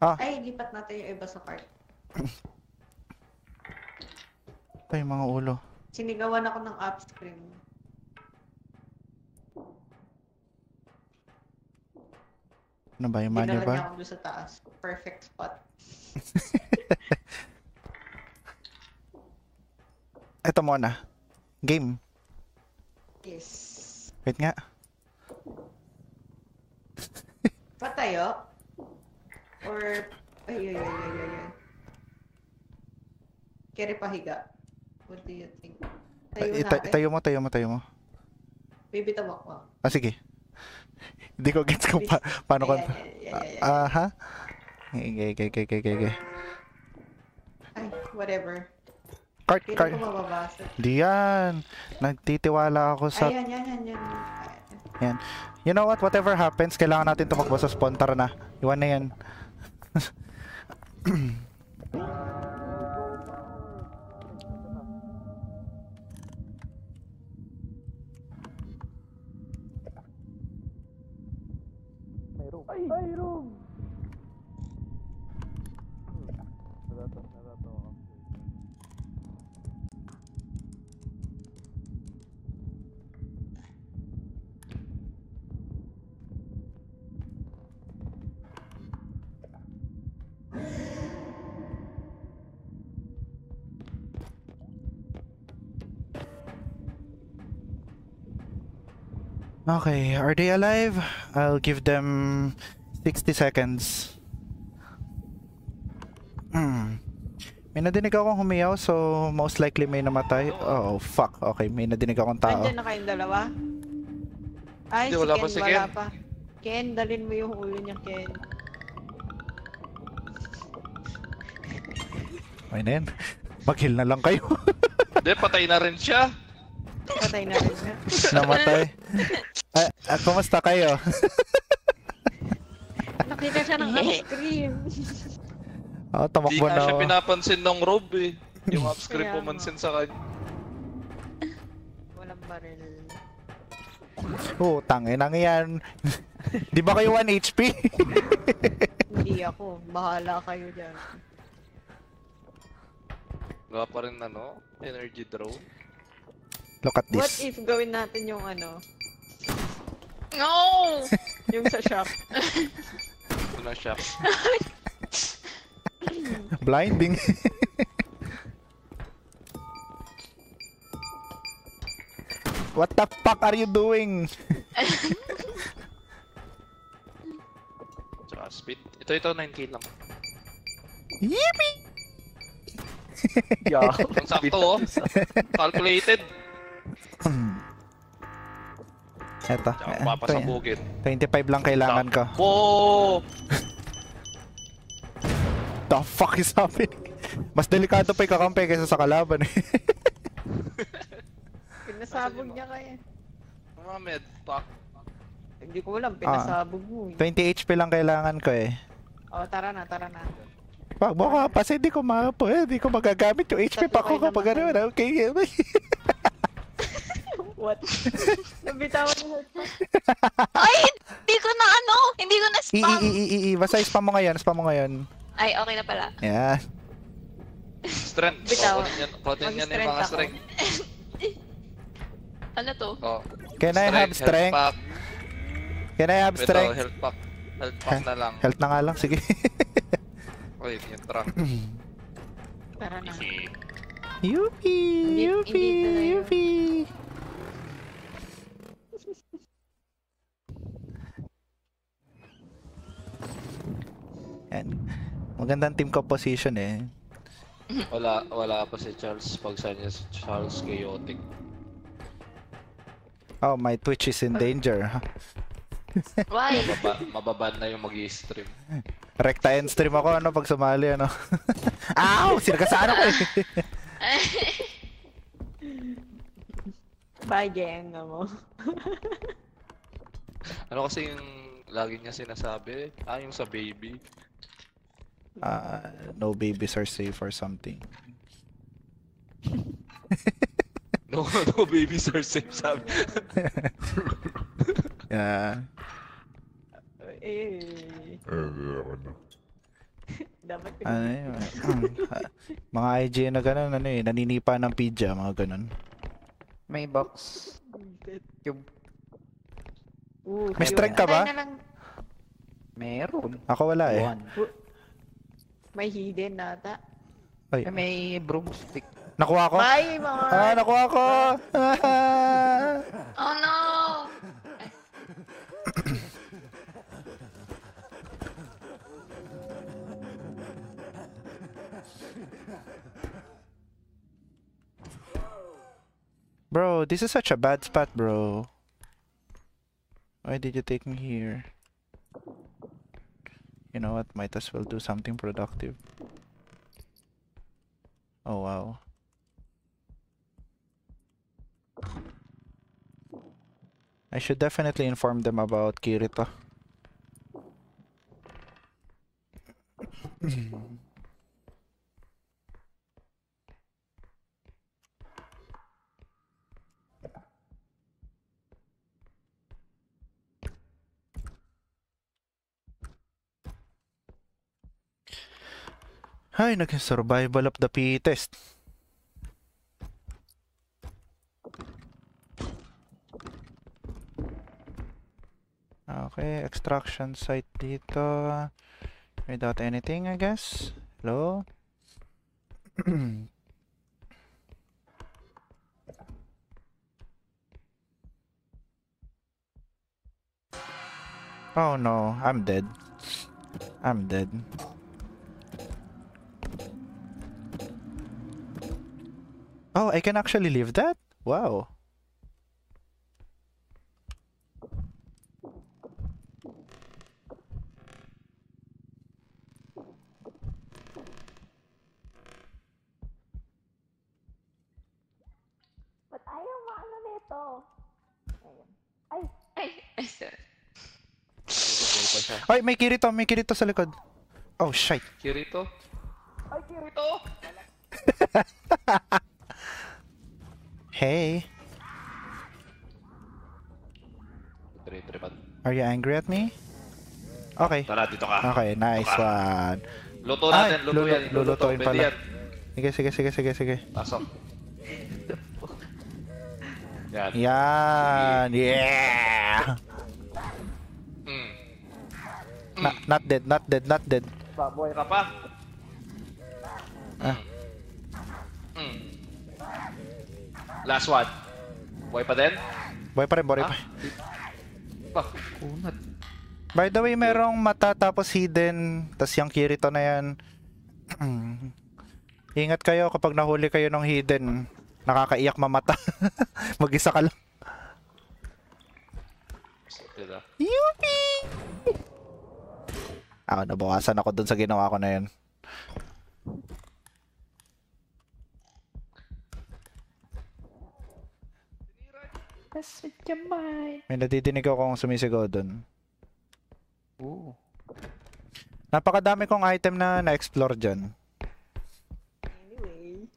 Ay, lipat natin yung iba sa cart. Ito yung mga ulo. Sinigawan ako ng upstream. Ano ba yung money Dinala niya ba? ako doon sa taas. Perfect spot. Ito muna. Game. Yes. Wait nga. Patayo? Or... Ay. Kere pahiga. What do you think? Tayo mo. Bibitaw ako. Sige. Hindi ko gets kung paano ko... Yeah. Okay. Ay, whatever. Cart. Hindi ko mababasa. Di yan. Nagtitiwala ako sa... Yan. Yan. You know what? Whatever happens, kailangan natin tumakbo sa spawn. Tara na. Iwan na yan. Ay, room! Okay, are they alive? I'll give them 60 seconds. May nadinig akong humiyaw, so most likely may namatay. Oh, fuck. Okay, may nadinig akong tao. Nandiyan na kayong dalawa? Ay, Hindi, si wala Ken, pa si wala Ken. pa. Ken, dalin mo yung ulo niya, Ken. Okay na yan. Mag-heal na lang kayo. Hindi, patay na rin siya. Patay na rin siya. Namatay. Kumusta kayo? Nakita siya ng ice cream. Oh, Di tamakbo nga na siya ako. pinapansin ng Rob eh. Yung upscreen Kaya pumansin sa kanya. Walang baril. Oh, tangin yan. Di ba kayo 1 HP? Hindi ako. Bahala kayo dyan. Gawa pa rin energy drone. Look at What this. if gawin natin yung No! yung sa shop? Ito na shop. Blinding. What the fuck are you doing? Tsaka speed. Ito 9k lang. Yippee! Yeah. Ang sakto Calculated. Eto. Tsaka papasabugin. 25 lang kailangan ko. Whoa! The fuck is happening? Mas delikado pa ikakampi kaysa sa kalaban eh. Pinasabog niya kaya. Mga med pack. Hindi ko alam, pinasabog mo. 20 HP lang kailangan ko eh. Oh, tara na. Wag mo ka, kasi di ko hindi ko magagamit yung HP pa ko kapag ano, okay. What? Nabitawan ni Heart pa. Ay! Hindi ko na spam! Basta spam mo ngayon. Ay, okay na pala. Yan. Strength. Bitaw. Kunin yan yung mga strength. Ano to? Oh. Can I have strength? Health pack. Can I have Ito, strength? health pack. Health pack na lang. Health na nga lang, sige. Uy, yung truck. Tara na. Yuppie! Yuppie! Yan. Magandang team composition eh. Wala pa si Charles. Pagsa niya si Charles chaotic. Oh, my Twitch is in danger. Why? Mababan na yung mag-i-stream. Rekta end stream ako pag sumali Ow! Sinagasaan ako eh. Bye, gang mo. Ano kasi yung lagi niya sinasabi? Yung sa baby. No babies are safe or something. No babies are safe, sabi. Yeah. Dapat Mga IG na ganun, naninipa ng pizza, mga ganun. May box. Cube. May strength ka ba? Meron. Ako wala eh. One. May hidden nata. Ay, May broomstick. nakuha ko? Bye, mga... Nakuha ko! Oh no! Bro, this is such a bad spot, bro. Why did you take me here? You know what? Might as well do something productive. Oh, wow. I should definitely inform them about Kirito. Ay, naging survival of the fittest. Okay, extraction site dito. Without anything, I guess. Hello? Oh no, I'm dead. I'm dead. Oh, I can actually leave that? Wow. Ba't ayaw maano nito? Ayun. Ay, Ay, sorry. Buhay pa siya. Ay, may Kirito sa likod. Oh, shit. Kirito? ay, cute. Hey, Tripan. are you angry at me? Okay. Tara, dito ka. Okay, nice one. Luto natin, Ay, luto yan. lulutuin Pwede pala. yan. Sige. Pasok. Yan. Yan, yeah! Mm. Not dead. Baboy ka pa. Ah. Mm. Last one. Buhay pa din? Boy pa rin. Pa. Kunat. By the way, merong mata tapos hidden, tas yung Kirito na yan. Ingat kayo kapag nahuli kayo ng hidden. Nakakaiyak mamata. Mag-isa ka lang. Diba? Yupi! Nabawasan ako dun sa ginawa ko na yan. May nadidinig ako kung sumisigaw dun. Oo. Napakadami kong item na na-explore dyan. Anyway.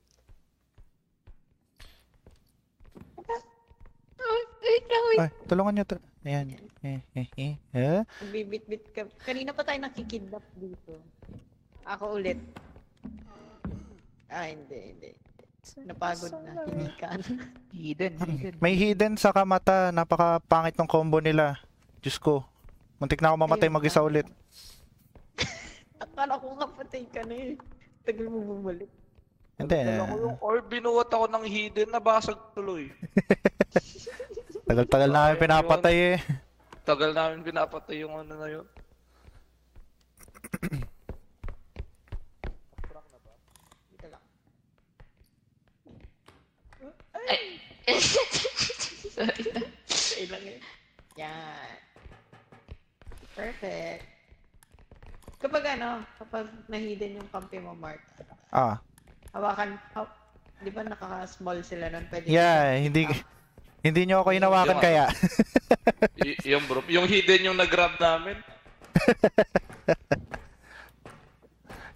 Wait lang, wait. Ay, tulungan nyo to. Ayan. Bibit-bit ka. Kanina pa tayo nakikidnap dito. Ako ulit. Hindi. Napagod na. Hindi ka na. Hidden. May hidden sa kamata. Napakapangit ng combo nila. Diyos ko. Muntik na ako mamatay Ayun mag-isa na. ulit. Akala ko nga patay ka na eh. Tagal mo bumalik. Hindi. Dala ko yung orb, binuhat ako ng hidden, nabasag tuloy. Tagal-tagal na kami pinapatay eh. Tagal namin pinapatay yung ano na yun. Dito lang. Sorry na. Stay lang eh. Yan. Perfect. Kapag nahidden yung kampi mo, Mark, hawakan, di ba naka-small sila nun? Pwede Yeah, hindi nyo ako hinawakan Yung kaya. Yung bro, yung hidden yung nag-grab namin.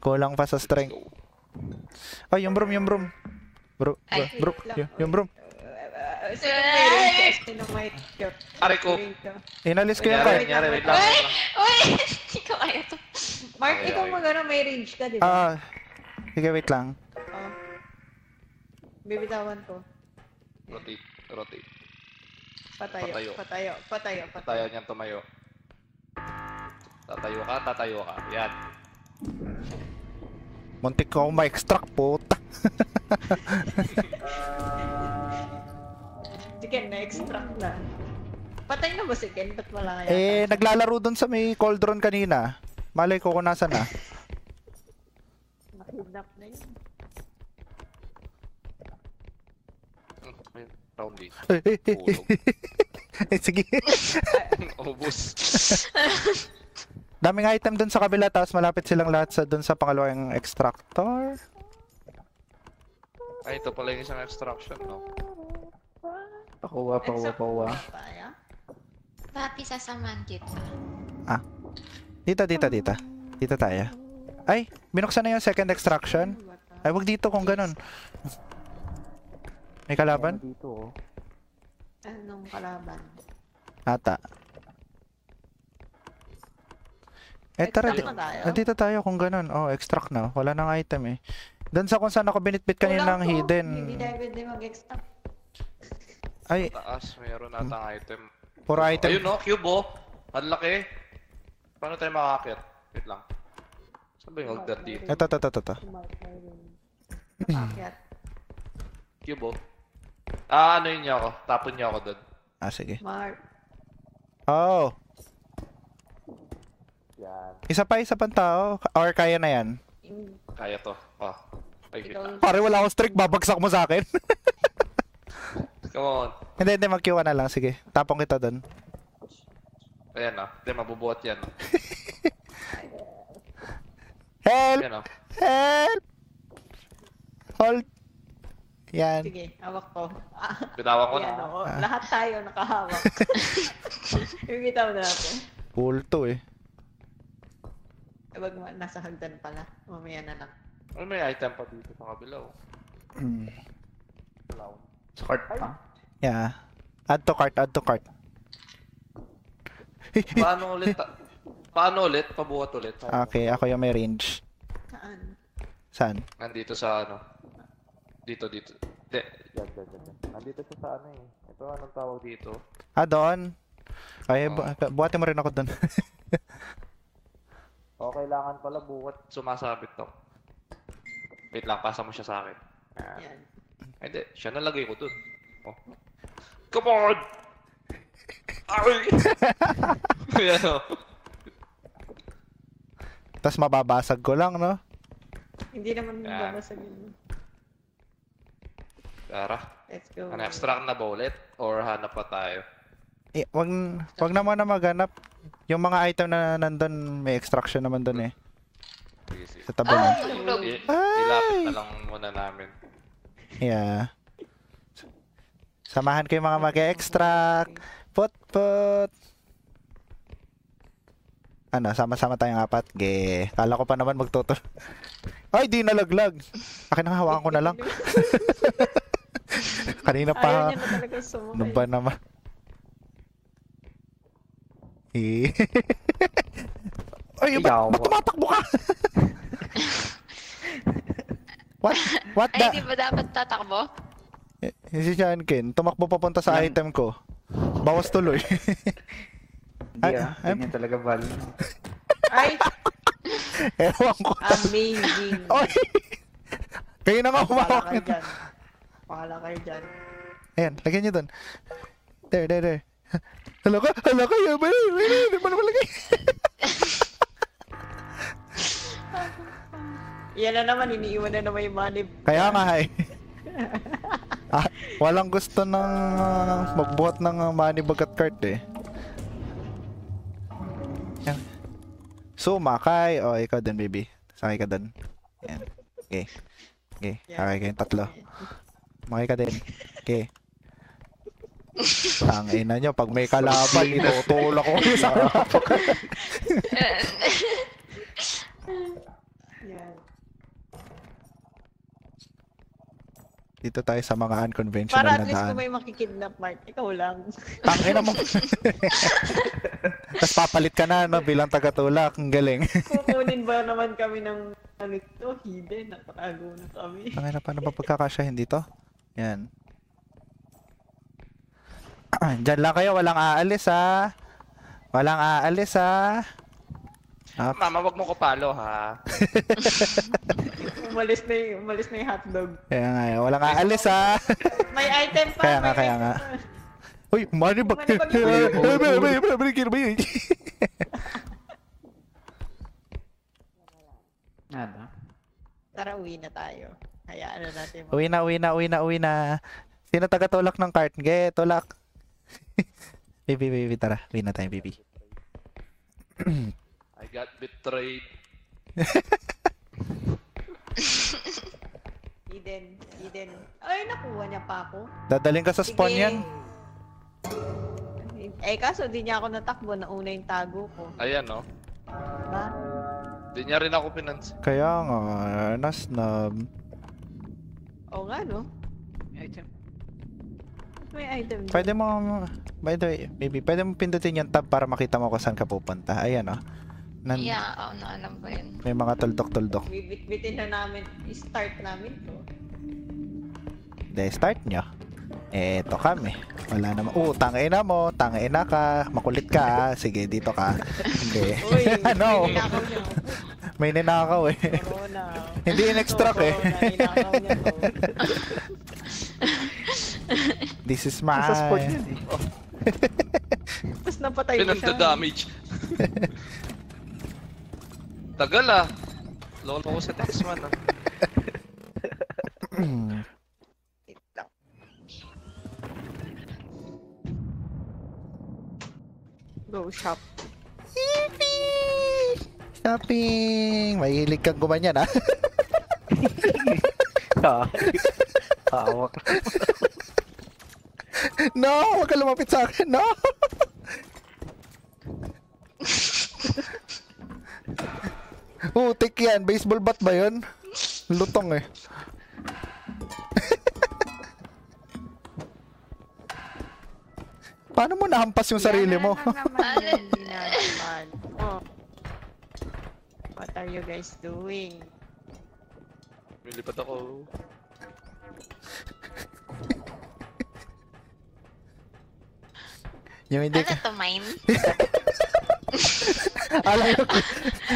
Kulang pa sa strength. Ay, yung broom. Bro, Ay, yung broom. Sino may Aray ko. Inalis ko yung Nangyari, card. nangyari, wait lang. Uy! Uy! Hindi ko kaya to. Mark, Okay, ikaw okay. may range ka, di ba? Sige, wait lang. Bibitawan ko. Rotate. Patayo. Tayo niyan tumayo. Tatayo ka. Yan. Muntik ko akong ma-extract po. Si Ken, na-extract na. Patay na ba si Ken? Ba't wala kaya? Naglalaro dun sa may cauldron kanina. Malay ko kung nasa na. Nakidnap na yun. Round lead. Sige. Ubus. Daming item dun sa kabila, tapos malapit silang lahat dun sa pangalawang extractor. Ay, ito pala yung isang extraction, no? Pakuha. Kaya? Papi, sasamahan kita. Dito tayo. Ay, binuksan na yung second extraction. Ay, wag dito kung ganun. May kalaban? Dito, oh. Anong kalaban? Ata. Tara, Extract na tayo? dito tayo kung ganun. Extract na. Wala nang item eh. Doon sa kung saan ako binitbit kanina ng hidden. Hindi tayo pwede mag-extract. Ay, Taas, mayroon natang item. puro item. Ayun, no? Cube, oh. Ang laki. Paano tayo makakakit? Wait lang. Saan ba yung holder dito? Ito. Akyat. Cube, oh. Ano yun niya ako? Tapon niya ako doon. Sige. Mark. Oh. Isa pang tao. Or kaya na yan? Kaya to. Ay, wait lang. Pare, wala akong streak. Babagsak mo sa akin. Come on. Hindi. Mag-Q na lang. Sige. Tapong kita doon. Ayan, no? Hindi, mabubuhat yan. Help! Ayan, no? Help! Hold. Yan. Sige, hawak ko. Binawan ko na. Ayan, oo. Lahat tayo nakahawak. Bibitaw na natin. Cool to eh. Wag mo, nasa hagdan pala. Mamaya na lang. May item pa dito sa kabila oh. Wala. Sa cart pa. Yeah. Add to cart, add to cart. Paano ulit? Paano ulit? Pabuhat ulit. Okay, ako yung may range. Saan? Saan? Nandito sa ano? Dito. Hindi. Yan. Nandito siya sa ano eh. Ito anong tawag dito? Doon. Ay, buhatin mo rin ako doon. O, kailangan pala buhat sumasabit to. Wait lang, pasa mo siya sa akin. Yan. Hindi, siya nalagay ko dun. Oh. Come on! Ay! Yan o. Tapos mababasag ko lang, no? Hindi naman Yan. babasag yun. Tara. Let's go. Ano, extract na ba ulit? Or hanap pa tayo? Wag na muna maghanap. Yung mga item na nandun, may extraction naman dun eh. Sige. Sa tabi na. Ilapit na lang muna namin. Yeah. Samahan ko yung mga mag-extract. Put. Ano, sama-sama tayong apat. Kala ko pa naman magtutol. Ay, di nalaglag. Akin ang hawakan ko na lang. Kanina Ayaw pa. niya na talaga sumakay. Ano ba naman? Ay, ba't tumatakbo ka? What Ay, di ba dapat tatakbo? Si Shankin, tumakbo papunta sa item ko. Bawas tuloy. Hindi ganyan talaga value. Ay! Ewan ko. Amazing! Oy! Kayo na nga Pakala umawak kayo nito. dyan. Pakala kayo dyan. Ayan, lagyan nyo dun. There. Hala ka, yun ba? Hindi mo naman lagay. Yan na naman, iniiwan na naman yung manib. Kaya nga eh. Walang gusto ng magbuhat ng money bag at cart eh. Yan. Sumakay. O, ikaw din, baby. Sakay ka dun. Yan. Okay. Sakay kayong tatlo. Makay ka din. Okay. Ang ina nyo, pag may kalaban, itutulak ko sa harapan. Yan. Dito tayo sa mga unconventional Para na at least daan. kung may makikidnap, Mark, ikaw lang. Tangina mo. Tapos papalit ka na, no, bilang tagatulak. Ang galing. Kukunin ba naman kami ng ano ito? Hidden, nakatago na kami. Tangina, paano ba pagkakasyahin dito? Yan. Diyan lang kayo, walang aalis ha. Walang aalis ha. Mama, wag mo ko palo ha. Umalis na yung hotdog. Kaya nga, walang aalis ha. May item pa! Kaya may nga. item pa. Uy, money bag. Ano? Tara, uwi na tayo. Hayaan na natin. Uwi na. Sino tagatulak ng cart? Tulak. Baby, tara. Uwi na tayo, baby. I got betrayed. Eden. Ay, nakuha niya pa ako. Dadaling ka sa spawn Sige. yan. Kaso di niya ako natakbo. Nauna yung tago ko. Ayan no. Diba? Di niya rin ako pinansin. Kaya nga, nasnub. Oo nga, no? Item. May item din. Pwede mo, by the way, baby, pwede mo pindutin yung tab para makita mo kung saan ka pupunta. Ayan o. Yeah, alam ko yun. May mga tuldok-tuldok. Bibit-bitin na namin. I-start namin to. Start nyo. Eto kami. Wala naman. Tangina mo. Tangina ka. Makulit ka ha. Sige, dito ka. Hindi. Uy, Ano? may ninakaw niya. May ninakaw eh. Corona. Hindi in-extract eh. Corona, ninakaw niya to. This is my... Sa sport yun eh. Tapos napatay ko siya. Pinanda-damage. Tagal ah. Lolo ko sa text man ah. Wait lang. Go shop. Shopping! Mahilig kang gumanyan ha. Hawak. No! Huwag ka lumapit sa akin. No! Tik yan. Baseball bat ba yun? Lutong eh. Paano mo nahampas yung sarili mo? Hindi na naman. Oh. What are you guys doing? Lilipat ako. Yung hindi Ano ka... to, mine? Alam mo,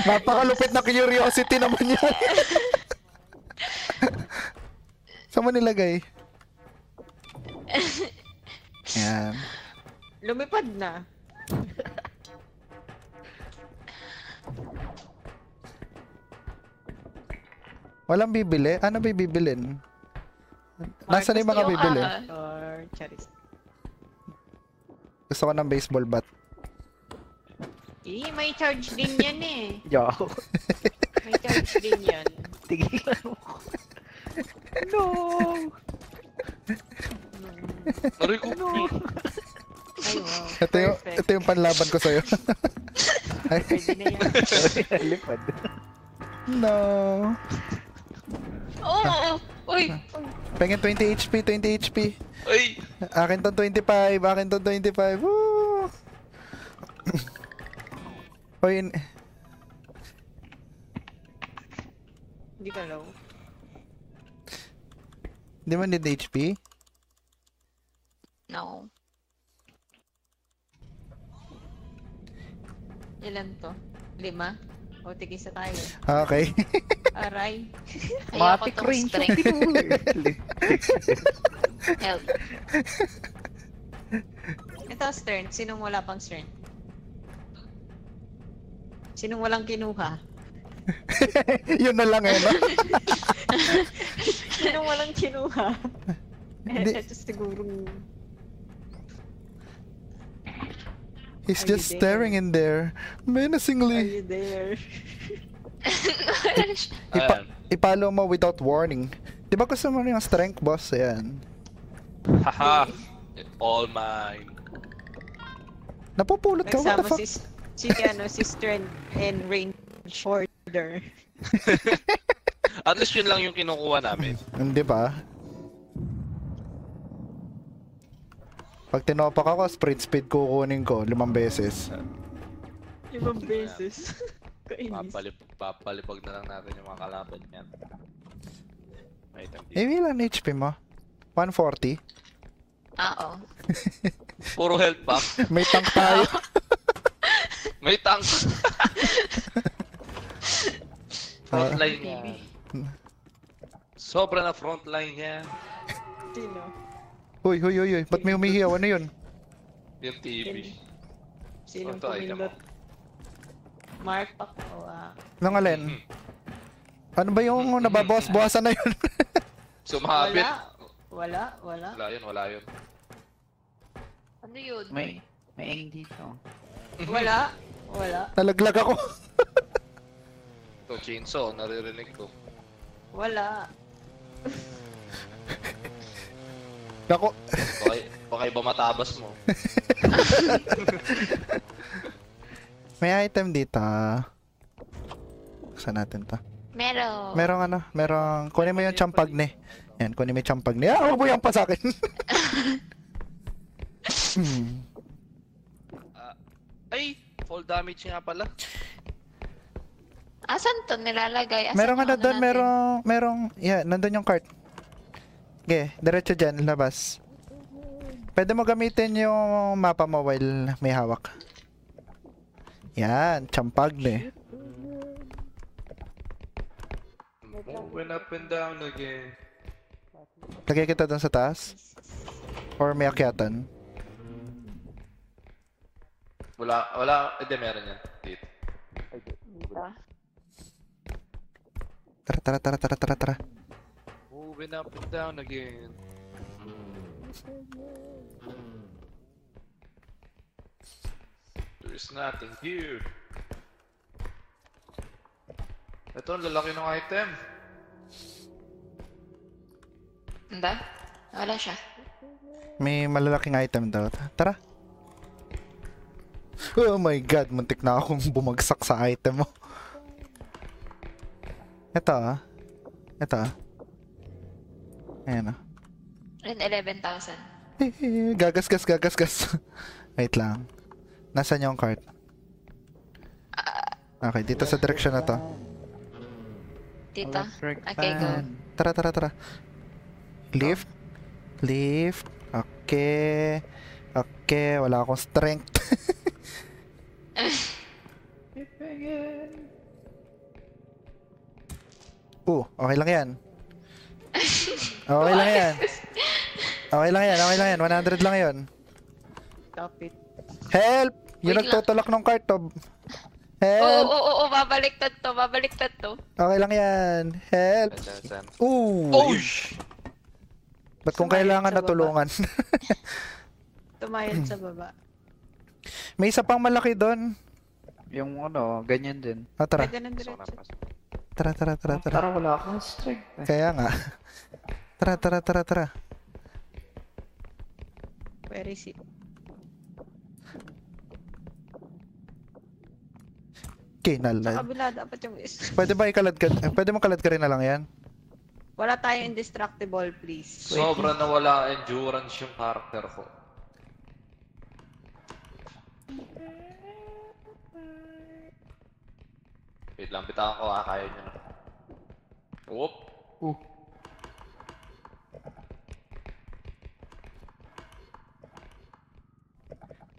napakalupit na curiosity naman yan. Saan mo nilagay? Yan. Lumipad na. Walang bibili? Ano ba bibilin? Nasaan yung mga Gusto bibili? Or charis. Gusto ko ng baseball bat. May charge din yan eh. Yo. May charge din yan. Tigilan mo ko. No! Aray ko. Ay, wow. Perfect. Ito yung panlaban ko sa'yo. Ay, Pwede na yan. Lipad. no. Oo! Uy! Pengen 20 HP, 20 HP. Ay! Akin tong 25, akin tong 25. Woo! Oy, Hindi ka low. di mo need HP? No. Ilan to? 5? O, tigisa tayo. Okay. Aray. Ayoko Matic tong range strength. Help. Ito, strength. Sinong wala pang strength? Sinong walang kinuha? Yun na lang eh, no? Sinong walang kinuha? Hindi. Ito siguro. He's Are you just there? staring in there. Are Menacingly. you there? Ayan. Ipalo mo without warning. Di ba gusto mo yung strength, boss? Ayan. Haha. All mine. Napupulot ka, what the Nagsama fuck? si strength and range order. At least yun lang yung kinukuha namin. Hindi ba? Pag tinopak ako, sprint speed kukunin ko 5 beses. 5 beses. Kainis. Papalipag na lang natin yung mga kalaban niyan. May item Eh, dito. ilan HP mo? 140? Oo. Puro health pack. May tank tayo. May tank. Frontline niya. Sobra na frontline niya. Sino? Uy, ba't may humihiyaw? Ano yun? Yung TV. Sinong Ito, item pumindot? Mark pa ko. Nang alin? Ano ba yung nababawas-bawasan na yun? Sumabit. Wala. Wala yun. Ano yun? May eng dito. Wala. Nalaglag ako. Ito, chainsaw. Naririnig ko. Wala. Ako. Baka iba matabas mo. May item dito. Saan natin to? Meron. Merong kunin mo yung champag ni. Yan, kunin mo yung champag ni. Ah, huwag mo yan pa sa akin. Ay! Fall damage nga pala. Asan to nilalagay? Asan Merong yung ano doon, natin? merong, yeah, nandun yung cart. Okay, diretso dyan, labas. Pwede mo gamitin yung mapa mo while may hawak. Yan, champag ni. Moving up and down again. Lagay kita doon sa taas? Or may akyatan? Wala. Hindi, meron yan. Dito. Tara. Moving up and down again. There's nothing here. Ito, ang lalaki ng item. Hindi? Wala siya. May malalaking item daw. Tara. Oh my god, muntik na akong bumagsak sa item mo. Ito ah. Ito ah. Ayan ah. And 11,000. Gagas. Wait lang. Nasaan yung cart? Okay, dito sa direction na to. Dito. Electric Okay, go. fan. Tara. Lift. Okay. Wala akong strength. Okay lang yan. Okay lang yan. 100 lang yun. Stop it. Help! Yung Wait lang. nagtutulak ng cart to. Help! Oo, babaliktad to. Okay lang yan. Help! Saan? Ooh! Ba't kung Sumayad kailangan sa na baba. tulungan? Tumayad sa baba. May isa pang malaki doon. Yung ano, ganyan din. Tara. Pwede ng Pasok na, diretso. pasok. Tara. Tara, wala akong strength. Kaya nga. Tara. Where is it? Sa Kinalad. kabila dapat yung is. Pwede ba ikalad ka? Pwede mo kalad ka rin na lang yan? Wala tayong indestructible, please. Sobra na wala endurance yung character ko. Wait lang, bitawan ko kaya nyo na. Whoop!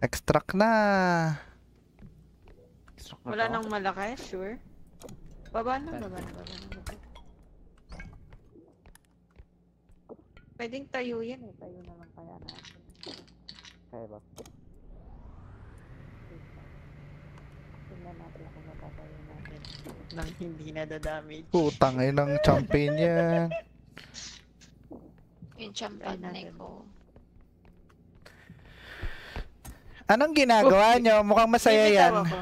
Extract na. Wala nang malaki, sure. Baba na. Pwedeng tayo yan eh. Tayo na lang kaya natin. Kaya ba? Tingnan natin kung matatayo natin. Nang hindi nadadamage. Putang ng champion yan. Yung champagne ko. Anong ginagawa nyo? Mukhang masaya Bibitaw yan. ako.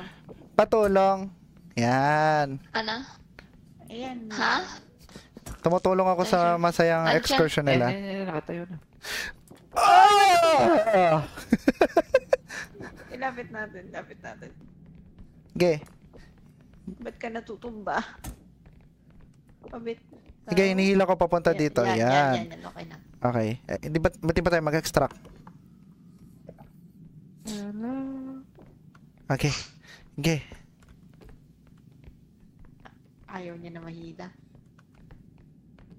Patulong. Yan. Ano? Ayan. Ha? Tumutulong ako sa masayang Andyan. excursion nila. Nakatayo na. Ah! Lapit natin. Ge. Ba't ka natutumba? Pabit. Sige, hinihila ko papunta dito. Yan. Okay na. Okay. Ba't di ba tayo mag-extract? Okay. Ge. Ayaw niya na mahila.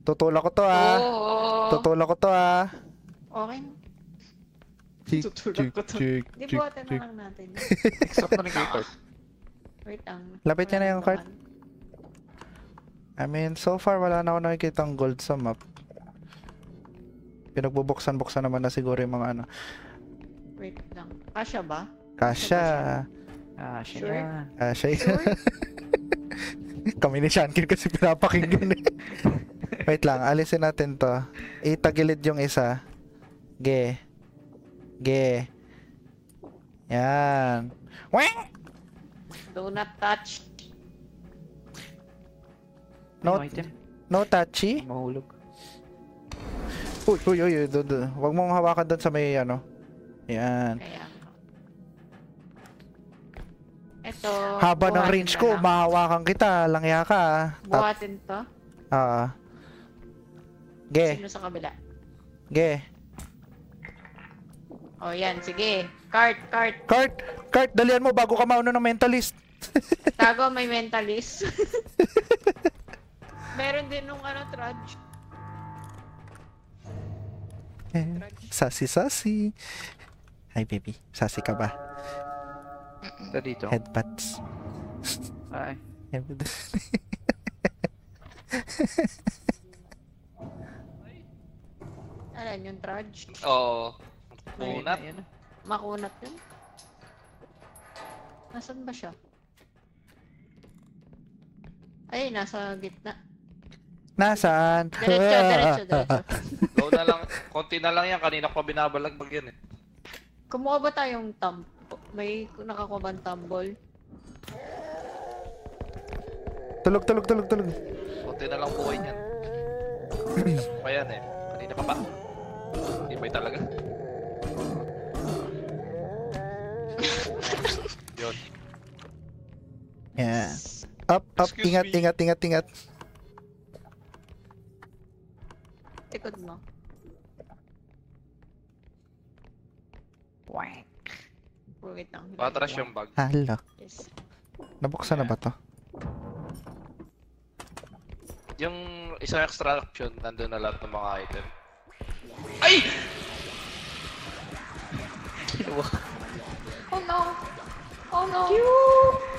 Tutulak ko to ah. Okay na. Chik, Tutulak ko to. chik, Di chik, buhatin na chik. lang natin. Extract na yung cart. Wait lang. Lapit niya na yung cart. Walang I mean, so far wala na ako nakikitang gold sa map. Pinagbubuksan-buksan naman na siguro yung mga ano. laman. Wait lang. Kasha ba? Kasha. Siya Sure? yan. Kasha. Sure? Kami ni Shankin kasi pinapakinggan eh. Wait lang, alisin natin to. Itagilid yung isa. Ge. Yan. Weng! Do not touch. No, Ano item? no touchy. Mahulog. Uy. Huwag mong hawakan doon sa may ano. Yan. Kaya nga. Ito. Haba ng buhatin range na ko, lang. mahawakan kita. Langya ka ah. Buhatin to. Ge. Sino sa kabila? Ge. Oh, yan. Sige. Cart. Kurt, dalian mo bago ka mauno ng mentalist. Tago, may mentalist. Meron din nung trudge. Sasi. Hi baby, sasi ka ba? Ito dito. Headbutts. Ay. Alam yung trudge. Oo. Ayun, Kunat. ayun. Makunat yun. Nasaan ba siya? Ay, nasa gitna. Nasaan? Diretso. Go na lang. Konti na lang yan. Kanina ko binabalagbag yan eh. Kumuha ba tayong may nakakuha bang tumble? Tulog. Konti na lang buhay niyan. Pa yan eh. Kanina ka pa. Hindi ba talaga? Yun. Yeah. Up, Excuse ingat. Ikot mo. Wank. Wait lang. Patras yung bag. Hala. Yes. Nabuksan na ba to? Yung isang extraction, nandun na lahat ng mga item. Ay! Oh no! Oh no!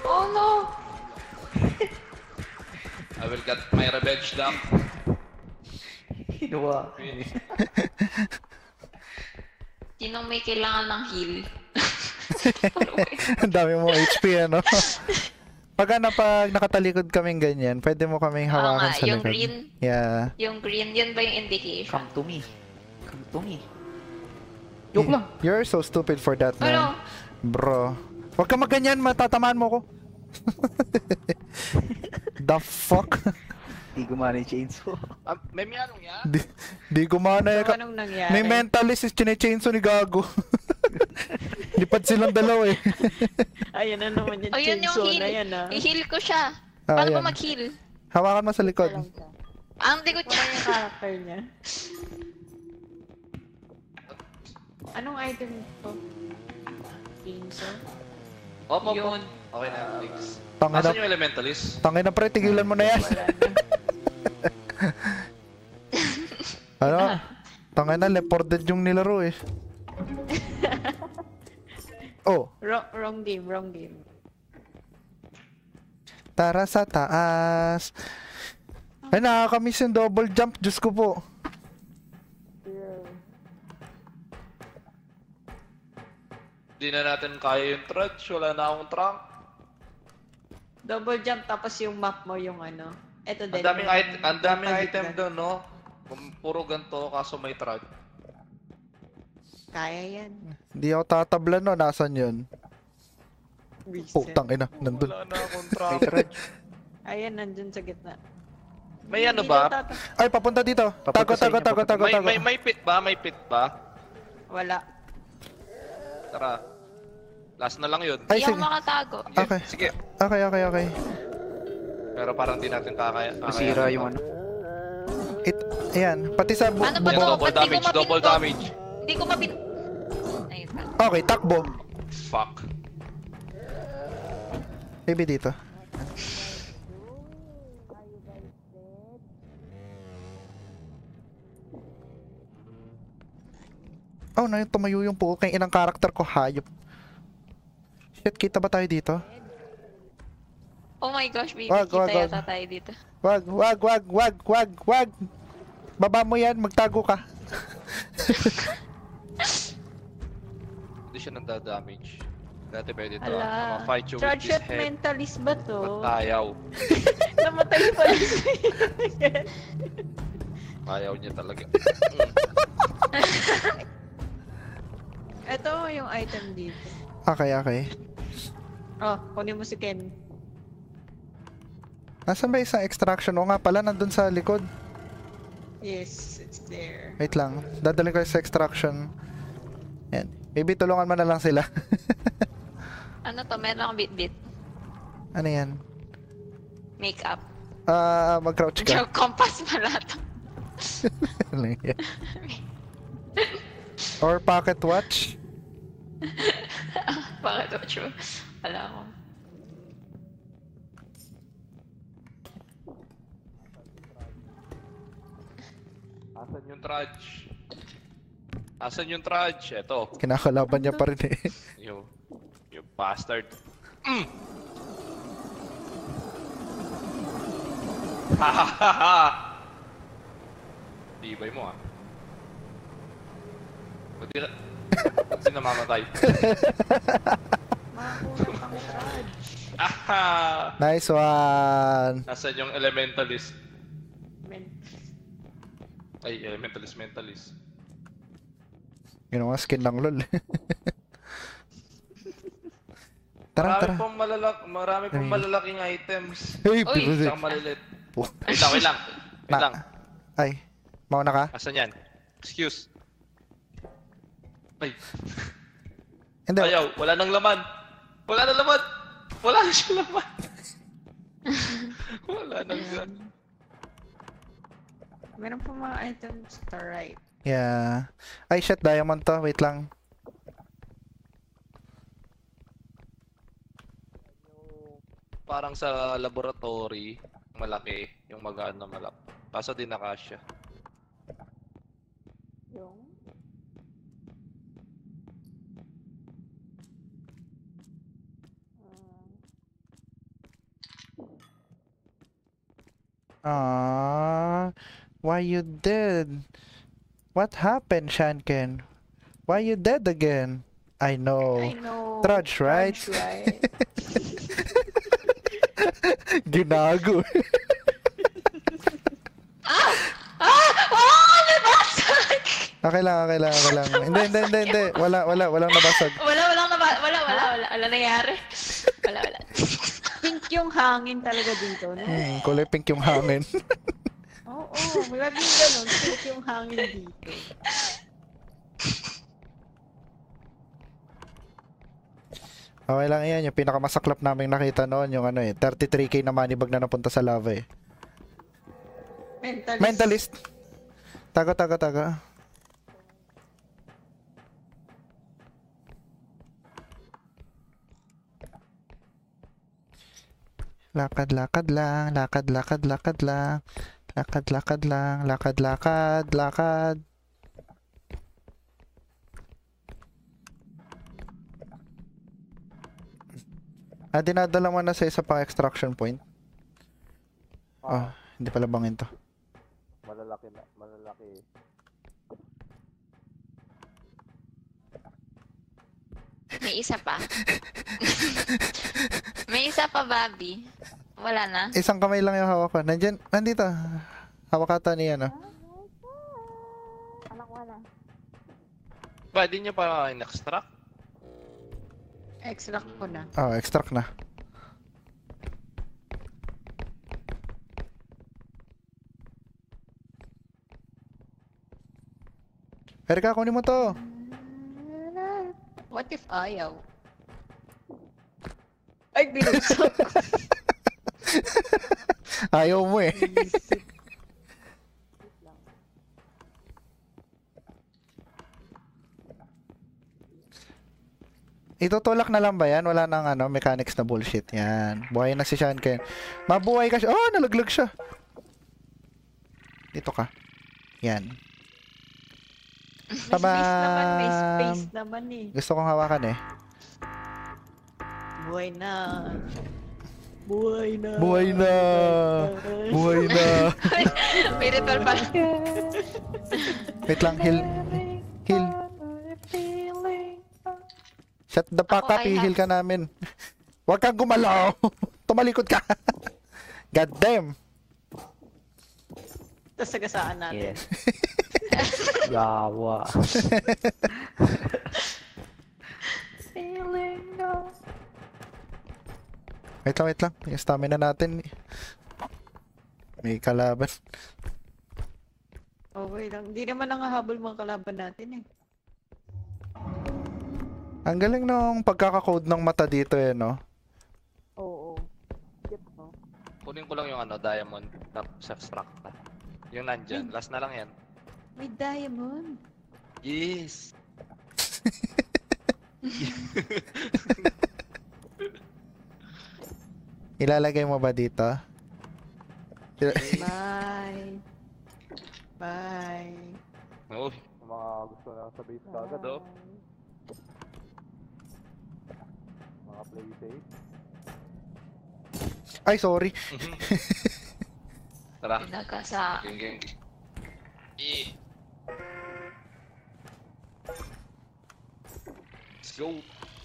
Oh no! I will get my revenge down. Hinuwa. Sinong may kailangan ng heal? Ang dami mo HP, ano? Pag nakatalikod kaming ganyan, pwede mo kaming hawakan nga, sa yung likod. green. Yeah. Yung green, yun ba yung indication? Come to me. Come to me. Joke lang. You're so stupid for that, man. Ano? Bro. Huwag ka maganyan, matatamaan mo ko. The fuck? Di gumana yung chainsaw. May anong yan? Di gumana So, ka. anong nangyari? May mentalist is chine-chainsaw ni Gago. Lipad silang dalawa eh. Ayan na naman yung Oh, yun yung chinso heal. na yan ah. I-heal ko siya. Ah, Paano ayan. ba mag-heal? Hawakan mo sa likod. Ang digot Wala niya. yung character niya. Anong item to? Chinso? Op. Yun. Okay na, thanks. Tangina, Asan yung elementalist? tangina pre, tigilan mo na yan. Wala na. Ano? Tangina, leported yung nilaro eh. Oh, Wrong game, wrong game. tara sa taas. Ay, nakakamiss yung double jump. Diyos ko po. Di na natin kaya yung trudge, wala na akong trunk. Double jump tapos yung map mo yung ano. Eto din. Ang daming yung item pagka- doon, no? Puro ganito, kaso may trudge. Kaya yan. Hindi ako tatabla no. Nasaan yun? Reset. Putang ina. Nandun. Wala na akong May trunk. trudge. Ayan, nandun sa gitna. May ano Hindi ba? daw tata- Ay, papunta dito. Tago, Papunta sa tago, inyo, tago, papunta. tago, tago. May pit ba? May pit ba? Wala. Tara. Last na lang yun. Ay, Hindi ako sige. makatago. Okay. Sige. Okay, okay, okay. Pero parang di natin kakaya. Masira yung ano. Ayan. Pati sa Ano ba Yan, to? double Ba't di ko damage, double mapindot? damage. Hindi ko mapin... Ayun pa. Okay, takbo. Fuck. Maybe dito. Oh, na tumayo yung po kay inang karakter ko, hayop. Shit, kita ba tayo dito? Oh my gosh, baby. Wag, Kita wag, wag. yata tayo dito. Wag, wag, wag, wag, wag, wag. Baba mo yan, magtago ka. Hindi siya nanda-damage. Dati pwede ito. Ala. Fight you with Charge this shot head. mentalist ba to? Ba't ayaw? Namatay pa rin. Ayaw niya talaga. Ito yung item dito. Okay, okay. Oh, kunin mo si Ken. Nasaan ba isang extraction? O nga pala, nandun sa likod. Yes, it's there. Wait lang, dadalhin ko sa extraction. Yan. Maybe tulungan mo na lang sila. Ano to? Meron akong bit-bit. Ano yan? Makeup. Mag-crouch ka. Yung compass pala to. Ano yan? Or pocket watch. Bakit ito? True. Wala ako. Asan yung trudge? Asan yung trudge? Eto. Kinakalaban niya pa rin eh. Yung bastard. Hahaha! Tibay mo ah. Pati na... Pati namamatay. Makakuha pang charge. Aha! Nice one. Nasaan yung elementalist? Men. Ay, mentalist. Yun ang mga skin lang lol. Tara, tara. Marami pong malalaking items. Hey, Uy, pibusit. Isang malilit. Wait lang. Wait lang. Ay, mauna ka? Asan yan? Excuse. Ay, Hindi. ayaw. Wala nang laman. Wala nang laman. Wala na siyang laman. Wala nang laman. Meron pa mga items to right. Yeah. Ay, shit, diamond to. Wait lang. Parang sa laboratory, malaki, yung mag-ano malaki. Kaso di nakasya. Yung? Why you dead? What happened, Shanken? Why you dead again? I know. I know. Trudge, right? Trudge, right? Ginago. Oh! Nabasag! Okay lang. Hindi. Walang nabasag. Wala nangyari. Wala. Pink yung hangin talaga dito, no? Kulay pink yung hangin. Oo, laging ganun. Pink yung hangin dito. Okay lang yan. Yung pinakamasaklap namin nakita noon, yung 33k na money bag na napunta sa lava eh. Mentalist. Taga. Lakad lang. Lakad. Dinadala mo na sa isa pang extraction point. Hindi pala bangin to. Malalaki. May isa pa. May isa pa, Bobby. Wala na. Isang kamay lang yung hawak ko. Nandito. Hawak ata niya, no? Anak wala. Pwede nyo pa in-extract? Extract ko na. Extract na. Erika, kunin mo to. What if ayaw? Ay, binuksan ko. Ayaw mo eh. Itutulak na lang ba yan? Wala nang mechanics na bullshit. Yan. Buhay na si Shanken. Mabuhay ka siya. Oh, nalaglag siya. Dito ka. Yan. May space naman eh. Gusto kong hawakan eh. Buhay na. May ritual pala. Wait lang, heal. Shut the fuck up, i-heal ka namin. Huwag kang gumalaw. Tumalikod ka. God damn. Tapos sagasaan natin. Yes. Yawa. Wait lang. Yung stamina natin. May kalaban. Okay lang. Hindi naman nangahabol mga kalaban natin eh. Ang galing ng pagkaka-code ng mata dito eh, no? Oo. Yep, no? Kunin ko lang yung diamond tapos extract na. Yung nandyan. Last na lang yan. May diamond. Yes! Ilalagay mo ba dito? Bye. Uy, mga gusto na sa base kagad oh. Mga play safe. Ay, sorry. Tara. Nagkasa. Ging.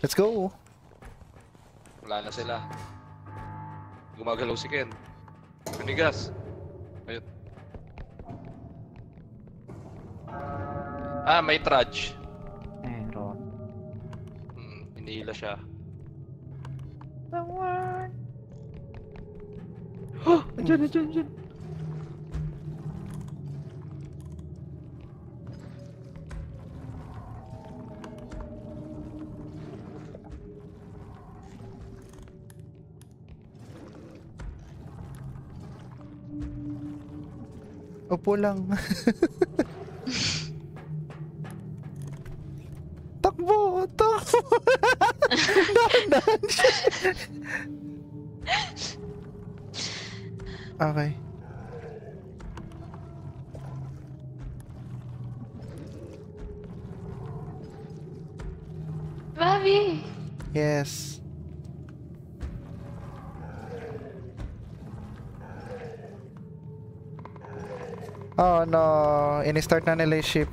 Let's go. Wala na sila. Gumagalaw si Ken. Manigas. Ayun. May trudge. Meron. Hinihila siya. Andiyan. Upo lang. Takbo! Takbo! Dahan-dahan siya. Okay. Bobby! Yes. Oh no, ini-start na nila yung ship.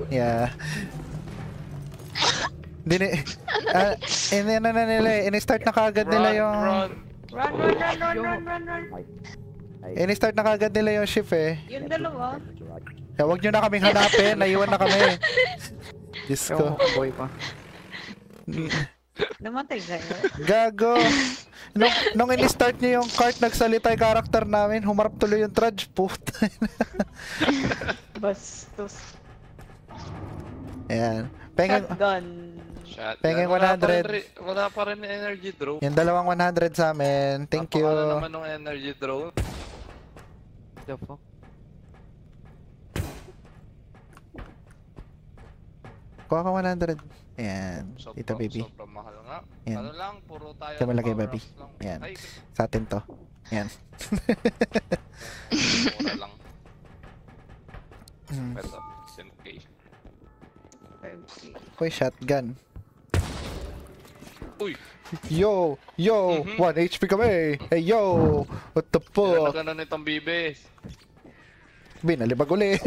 Yeah. Dini na nila, ini-start na kagad nila yung Run. ini-start na kagad nila yung ship eh. Yung dalawa. Kaya wag nyo na kaming hanapin, naiwan na kami. Diyos ko. Boy pa. Namatay kayo. Gago. Nung ini-start niyo yung cart, nagsalita yung character namin, humarap tuloy yung trudge. Puta. Bastos. Ayan. Pengen Pengen 100. Wala pa rin energy drone. Yung dalawang 100 sa amin. Thank you. Napakala naman ng energy drone. The fuck? Kuha ka 100. Ayan. Tita baby. Sobrang mahal nga. Ayan. Ano lang, puro tayo. Ito malagay, baby. power-ups lang. Ayan. Ay, Sa atin to. Ayan. mura lang. Mm. Ito, 10k. Uy, shotgun. Uy! Yo! 1 HP kami! Hey, yo! What the fuck? Gano'n itong bibis. Binalibag ulit.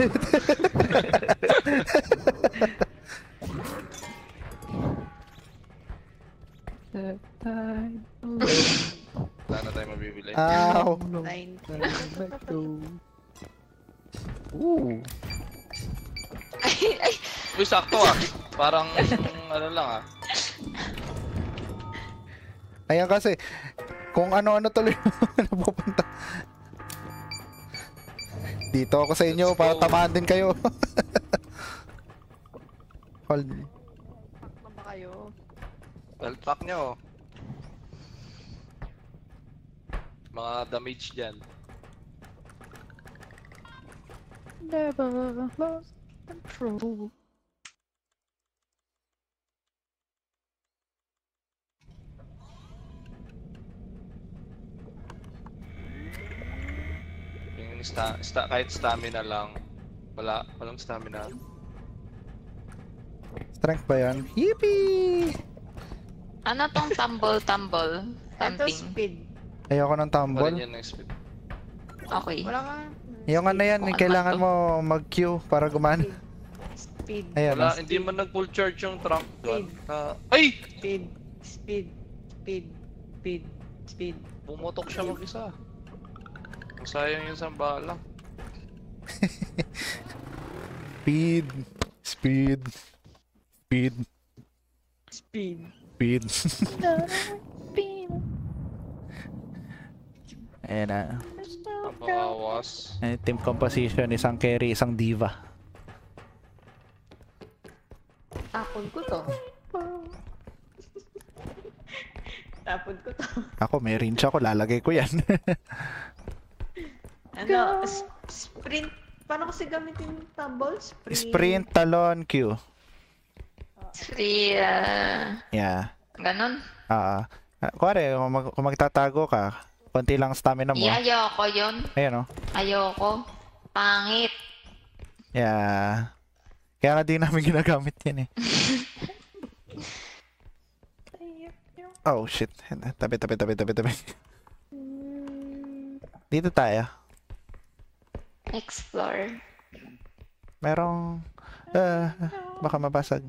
Wala na tayo mabibili. Ow! 9. Ooh. Ay! Uy, sakto ah. Parang ano lang ah. Ayan kasi, kung ano-ano tuloy napupunta. Dito ako sa inyo Let's para go. tamaan din kayo. Hold. Sakto ba kayo? Health pack nyo. Mga damage dyan. Never lost control. Yung kahit stamina lang. Walang stamina. Strength ba yan? Yippee! Ano tong tumble? Ito Something. speed. Ayoko ng Wala tumble. yan ng speed. Okay. Wala ka. Yung ano yan, Kung ano kailangan to. mo mag-queue para gumana. Speed. Ayan. Wala, Oh. hindi man nag-full charge yung trunk doon. Speed. Ay! Speed. Bumutok siya mag-isa. Masayang yun sa bala. Speed. Speed. Speed. Speed. Speed. Ayan na. Ang pakawas. Team composition, isang carry, isang diva. Tapon ko to. Tapon ko to. Ako, may range ako, lalagay ko yan. Ano? Sprint. Paano kasi gamitin yung tumble? Sprint, talon, Q. Free, Yeah. ganon. Kuwari, kung magtatago ka, konti lang stamina mo. Ayoko yun. Ayan o. Ayoko. Pangit. Yeah. Kaya nga di namin ginagamit yan eh. Oh shit. Tabi. Dito tayo. Explore. Merong... baka mabasag.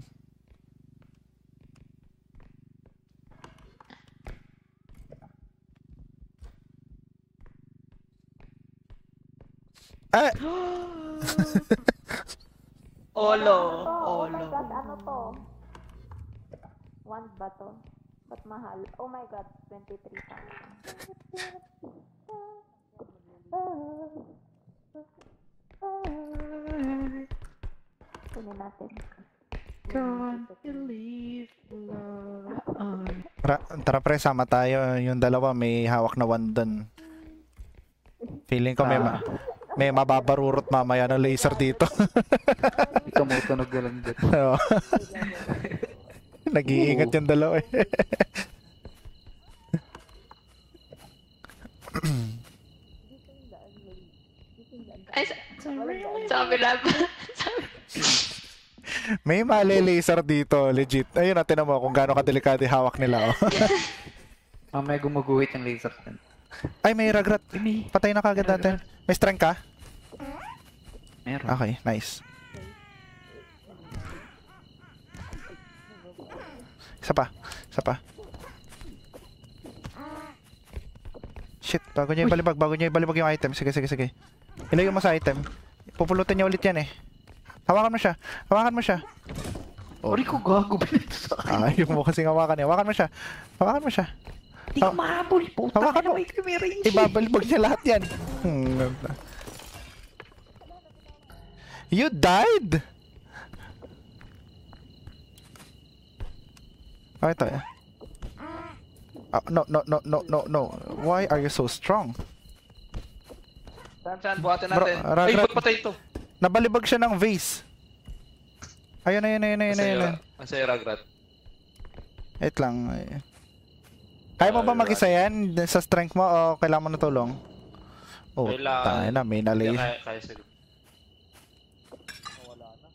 Ah! Olo. Oh my god, ano to? One ba to? Ba't mahal? Oh my god, 23,000. Kunin natin. Can't believe love. Tara pre, sama tayo. Yung dalawa may hawak na wand dun. Feeling ko may mababarurot mamaya na laser dito. Ikaw mo tunog na lang dyan. Oo. Nag-iingat yung dalawa eh. Ay, sabi lang. May mali laser dito, legit. Ayun, natin mo kung gaano kadelikado yung hawak nila. Oh. Mamaya gumuguhit yung laser dyan. Ay, may ragrat. Patay na kagad natin. May strength ka? Meron. Okay, nice. Isa pa. Shit, bago niya ibalibag yung item. Sige. Ilayo mo sa item. Pupulutin niya ulit yan eh. Hawakan mo siya. Ori ko gago ba nito sa akin? Ayaw mo kasing hawakan eh. Hawakan mo siya. Hindi ko mahabol. Puta Hawakan ka mo. na may range. Ibabalibag niya lahat yan. You died? Oh, ito eh. No. Why are you so strong? Saan? Buhatin Bro, natin. Ay, Ragrat. ba't patay ito? Nabalibag siya ng vase. Ayun. Masaya, Ragrat. Wait lang. Kaya mo ba mag-isa yan sa strength mo o kailangan mo na tulong? Oh, Kailangan. tayo na. May nalay. Kaya sige. Wala na.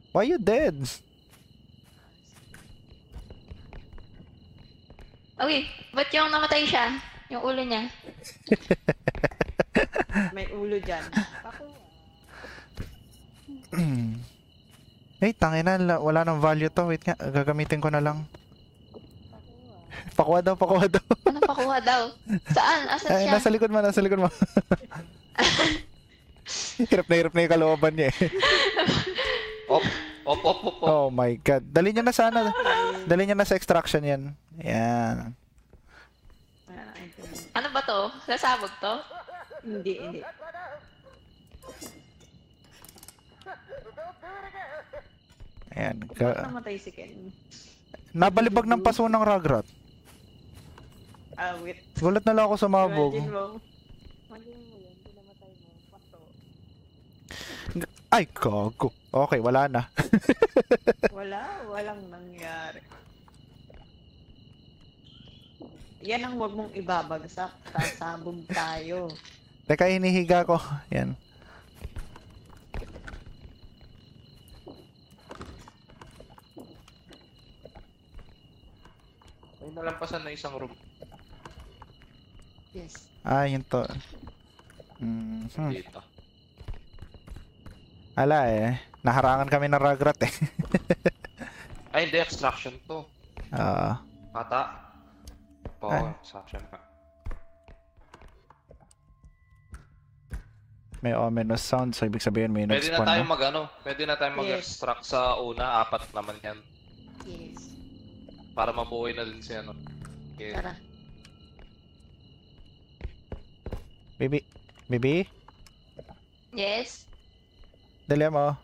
Why you dead? Okay, ba't yung namatay siya? Yung ulo niya? May ulo dyan. Eh, tangina, wala nang value to. Wait nga, gagamitin ko na lang. Pakuha daw. Ano pakuha daw? Saan? Asan Ay, siya? nasa likod mo. Hirap na yung kalooban niya eh. Op. Oh my god. Dali niya na sa extraction yan. Yan. Ano ba to? Sasabog to? Hindi. Ayan. Bakit namatay si Ken? Nabalibag ng paso ng Ragrat. Wait. Gulat na lang ako sumabog. Imagine mo. Ay, gago. Okay, wala na. Walang nangyari. Yan ang wag mong ibabagsak. Sasabog tayo. Teka, hinihiga ko. Yan. May nalampasan na isang room. Yes. Yun to. Dito. Ala eh. Naharangan kami ng Ragrat eh. Ay, hindi. Extraction to. Ata. Extraction pa. May ominous sound, so ibig sabihin may Pwede na nag-spawn tayong na. Pwede na tayong mag-extract sa una. 4 naman yan. Yes. Para mabuhay na din si ano. Okay. Tara. Bibi? Yes. Dali mo.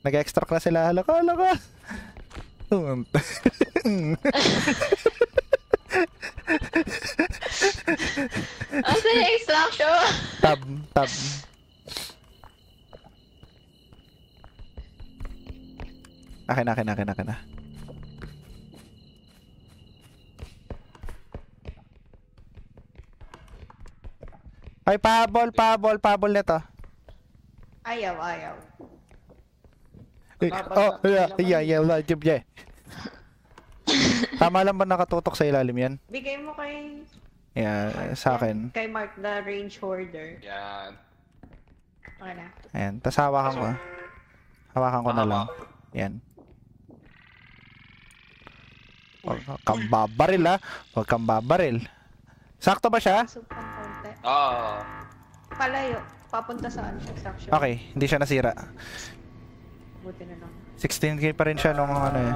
Nag-extract na sila. Halaka. Asan yung extraction? Tab. Akin na. Ay, pahabol nito. Ayaw. Yeah. Tama lang ba nakatutok sa ilalim yan? Bigay mo kay... Yeah, sa akin. Kay Mark the range hoarder. Yan. Okay na. Ayan, tas hawakan ko. Hawakan ko na lang. Yan. Huwag kang babaril ha. Huwag kang babaril. Sakto ba siya? Pasok pang konti. Palayo. Papunta sa extraction. Okay, hindi siya nasira. Buti na lang. 16k pa rin siya nung ano eh.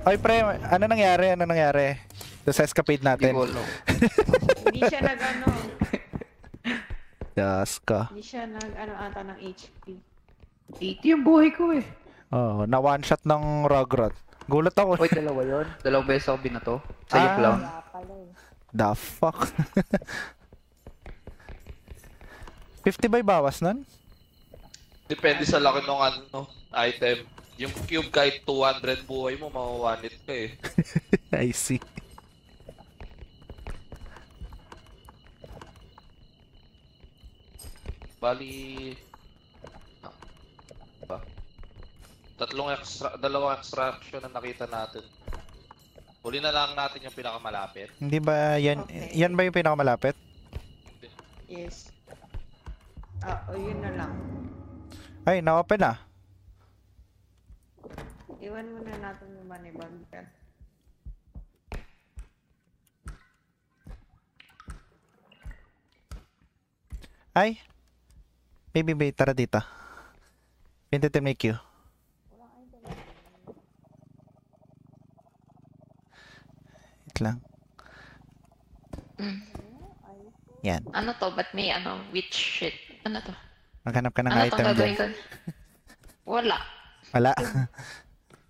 Ay pre, ano nangyari? Sa escapade natin. Hindi siya nag-ano. Yes ka. Hindi siya nag-ano ata ng HP. 80 yung buhay ko eh. Oh, na one shot ng Rugrat. Gulat ako. Wait, dalawa yun. Dalawang beses ako binato. Sa iyo clown. Wala pala eh. The fuck? 50 by bawas nun? Depende sa laki ng ano, item. Yung cube kahit 200 buhay mo, mawawanit ka eh. I see. Bali... Ba? Dalawang extraction na nakita natin. Huli na lang natin yung pinakamalapit. Hindi ba yan, Okay. yan ba yung pinakamalapit? Yes. Yun na lang. Ay, na-open na. Iwan muna natin yung money bag. Ay! Baby, tara dito. Pindutin mo yung Q. Wait lang. Mm. Yan. Ano to? Ba't may witch shit? Ano to? Maghanap ka ng Ano item tong gagawin dyan. ko? Wala. Wala.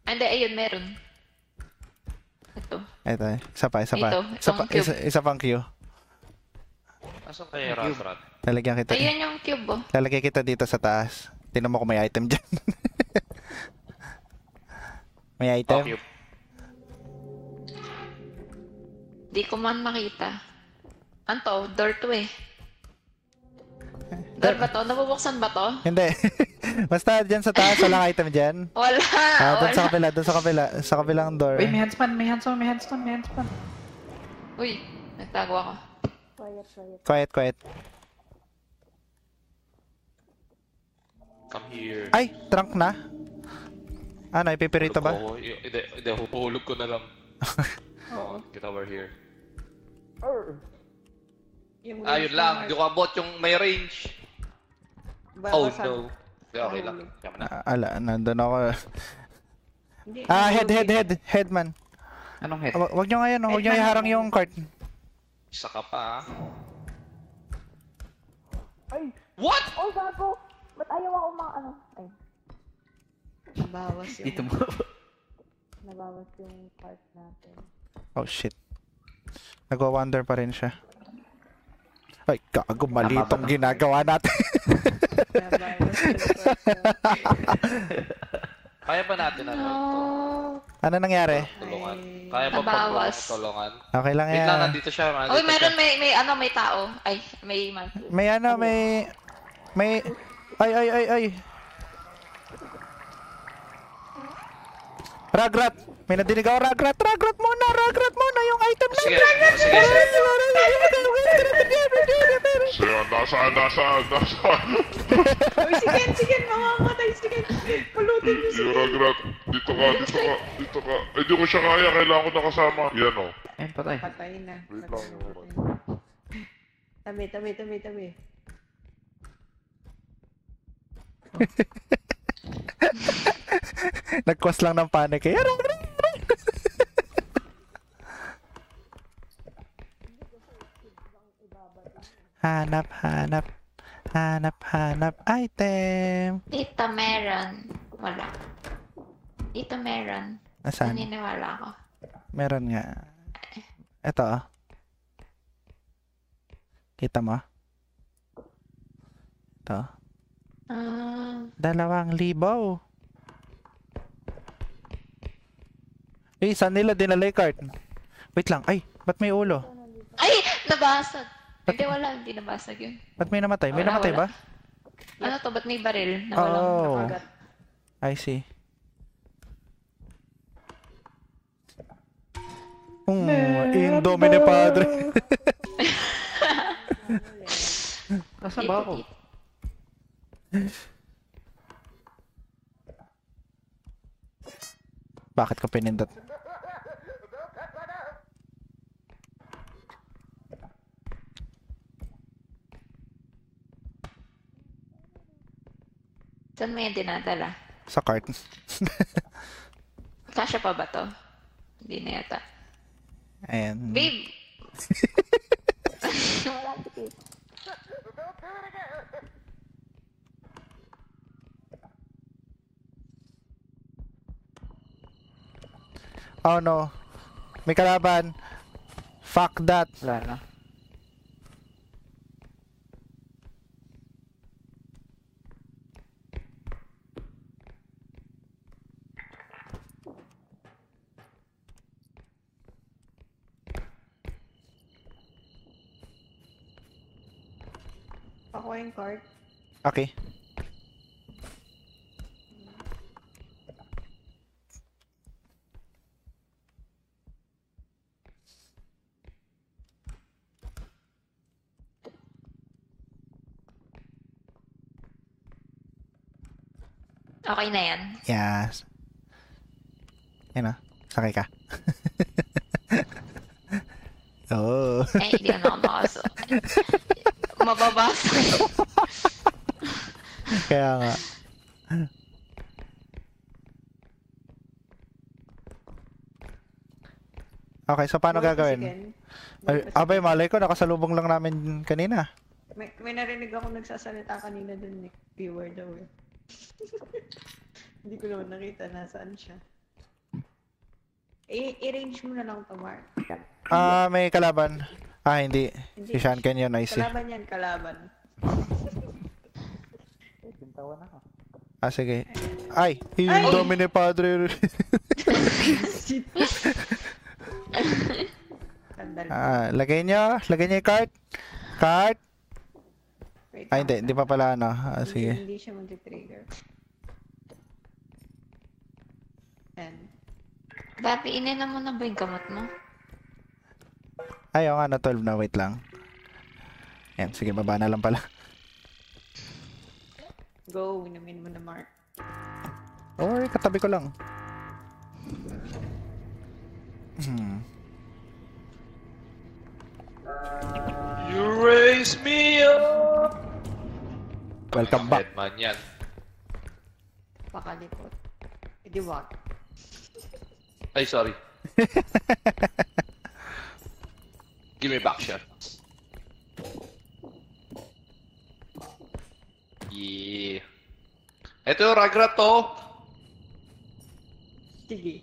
Hindi, ayun, meron. Ito. Ito, isa pa. Ito, itong cube. Isa pang Q. Nasaan kayo, Rugrat? Lalagyan kita. Ayun yung cube, oh. Lalagyan kita dito sa taas. Tingnan mo kung may item dyan. May Oh, item? cube. Di ko man makita. Ano to? Door to eh. Door ba to? Nabubuksan ba to? Hindi. Basta dyan sa taas, walang item dyan. Wala. Doon sa Wala. kabila, doon sa kabila. Sa kabilang door. Uy, may handspan, may handspan, may handspan, may handspan. Uy, nagtago ako. Quiet. Quiet. Come here. Ay, trunk na. Ano, ipipirito ba? Hindi, huhulog ko na lang. Get over here. Yung Yun lang. Di ko abot yung may range. Oh Bawasan. no. Hindi, okay lang. Kaya na. Ala, nandun ako. Hindi, Head man. Anong head? Wag nyo ngayon, wag nyo Head man. iharang yung cart. Isa ka pa, ah. Ay! What? Oh, gago! Ba't ayaw ako ano? Ay, Bawas yung... Dito mo. nabawas yung part natin. Oh shit. Nagwa-wonder pa rin siya. Ay, gago, mali itong ginagawa natin. Nabawas yung part. Kaya ba natin ano ito? Ano nangyari? Tulungan. Kaya ba Nabawas. tulungan? Okay lang Wait yan. lang, nandito siya. Nandito Uy, meron siya. may tao. Ay, may man. May ay. Ragrat! May nadinig ako, Ragrat muna yung item na. Sige. Nasaan? Uy, sige, mamamatay, sige. Pulutin niyo Sige, Ragrat. Dito ka. Eh, di ko siya kaya. Kailangan ko nakasama. Yan, oh. Ayun, patay. Patay na. Wait lang. Tabi. Nag-cause lang ng panic eh. Hanap item. Dito meron. Wala. Dito meron. Asan? Naniniwala ako. Meron nga. Ito ah. Kita mo? Ito. 2,000. Eh, saan nila dinala yung cart? Wait lang. Ay, ba't may ulo? Ay! Nabasag! Hindi, wala. Hindi nabasag yun. Ba't may namatay? May Wala, namatay wala. ba? Ano to? Ba't may baril na walang Oh, Nakagat. I see. Indomine Padre. Nasaan ba ako? dito. Bakit ko pinindot? Saan mo yung dinadala? Sa cart. Kasya pa ba to? Hindi na yata. Ayan. Babe! Wala si Kate. Oh no. May kalaban. Fuck that. Wala na. Ako yung card. Okay. Okay na yan. Yes. Yan o. Sakay ka. Oh. Eh, hindi na ako makaso. Mababasa. Kaya nga. Okay, so paano gagawin? Abay, malay ko, nakasalubong lang namin kanina. May narinig ako nagsasalita kanina dun, viewer daw eh. Hindi ko naman nakita nasaan siya. I-range mo na lang to, Mark. May kalaban. Hindi. Si Sean Ken yun, I see. Kalaban yan, kalaban. Pintawan ako. Sige. Ay! Yung dami ni Padre. Lagay nyo yung cart. Cart. Hindi pa pala ano. Sige. Hindi siya mag-trigger. Babi, ininom mo na ba yung gamot mo? Ayaw nga na 12 na, wait lang. Yan, sige, baba na lang pala. Go, inumin mo na, Mark. Or katabi ko lang. You raise me up! Welcome back. Headman yan. Pakalipot. Hindi wag. Ay, sorry. Give me back shot. Yeah. Ito yung Ragrat to. Sige.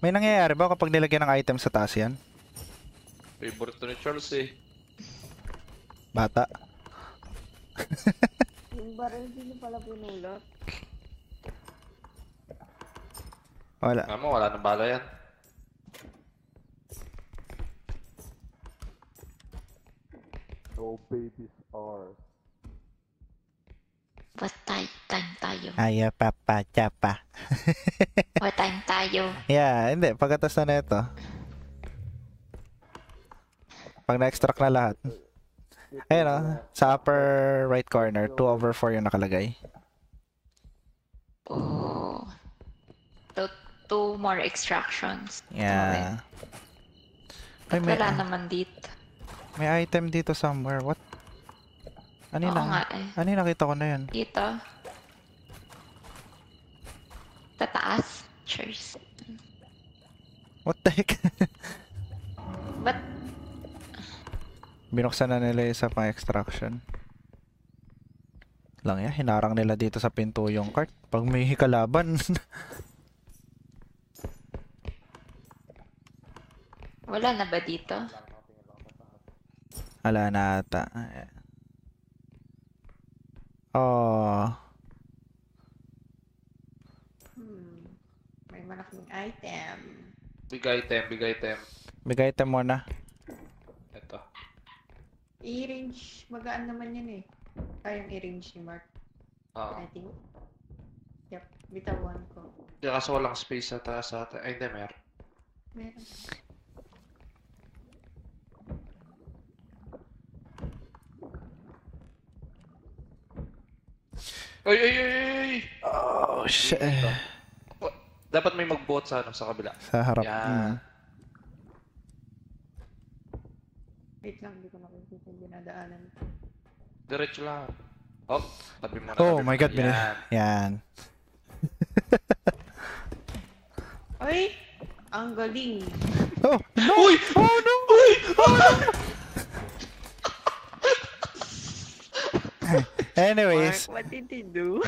May nangyayari ba kapag nilagyan ng item sa taas yan? Favorite to ni Charles eh. Bata. Yung baril din pala pinulot. Wala. Wala nang bala yan. No babies are. What time tayo? Ay, papa, chapa. What time tayo? Yeah, hindi. Pagkatas na ito. Pag na-extract na lahat. Ayun o. Sa upper right corner, 2/4 yung nakalagay. Oh. So, 2 more extractions. Yeah. Ay, Wala naman dito. may item dito somewhere. What? Ano Oo nga eh. Ano yung nakita ko na yun? Dito. Tataas. Cheers. What the heck? But, Binuksan na nila yung sa pang-extraction. Lang yan, hinarang nila dito sa pinto yung cart. Pag may kalaban. wala na ba dito? Wala na ata. Oh. May malaking item. Big item, big item. Bigay item muna. Ito. I-range, magaan naman yan eh. Kayang i-range ni Mark. I think. Yep, bitawan ko. Kaya kaso walang space sa taas ata. Ay, hindi, meron. Meron. Ay, ay, ay, ay! Oh, shit. Dapat may mag-bot sa, sa kabila. Sa harap. Yan. Wait lang, hindi ko nakikita yung dinadaanan. Diretso lang. Oh, tabi mo na. Oh tabi my mo god, na. yan. Ay! Ang galing! Oh, no! Uy! Oh, no! Uy! Oh, no! Anyways, Mark, what did he do?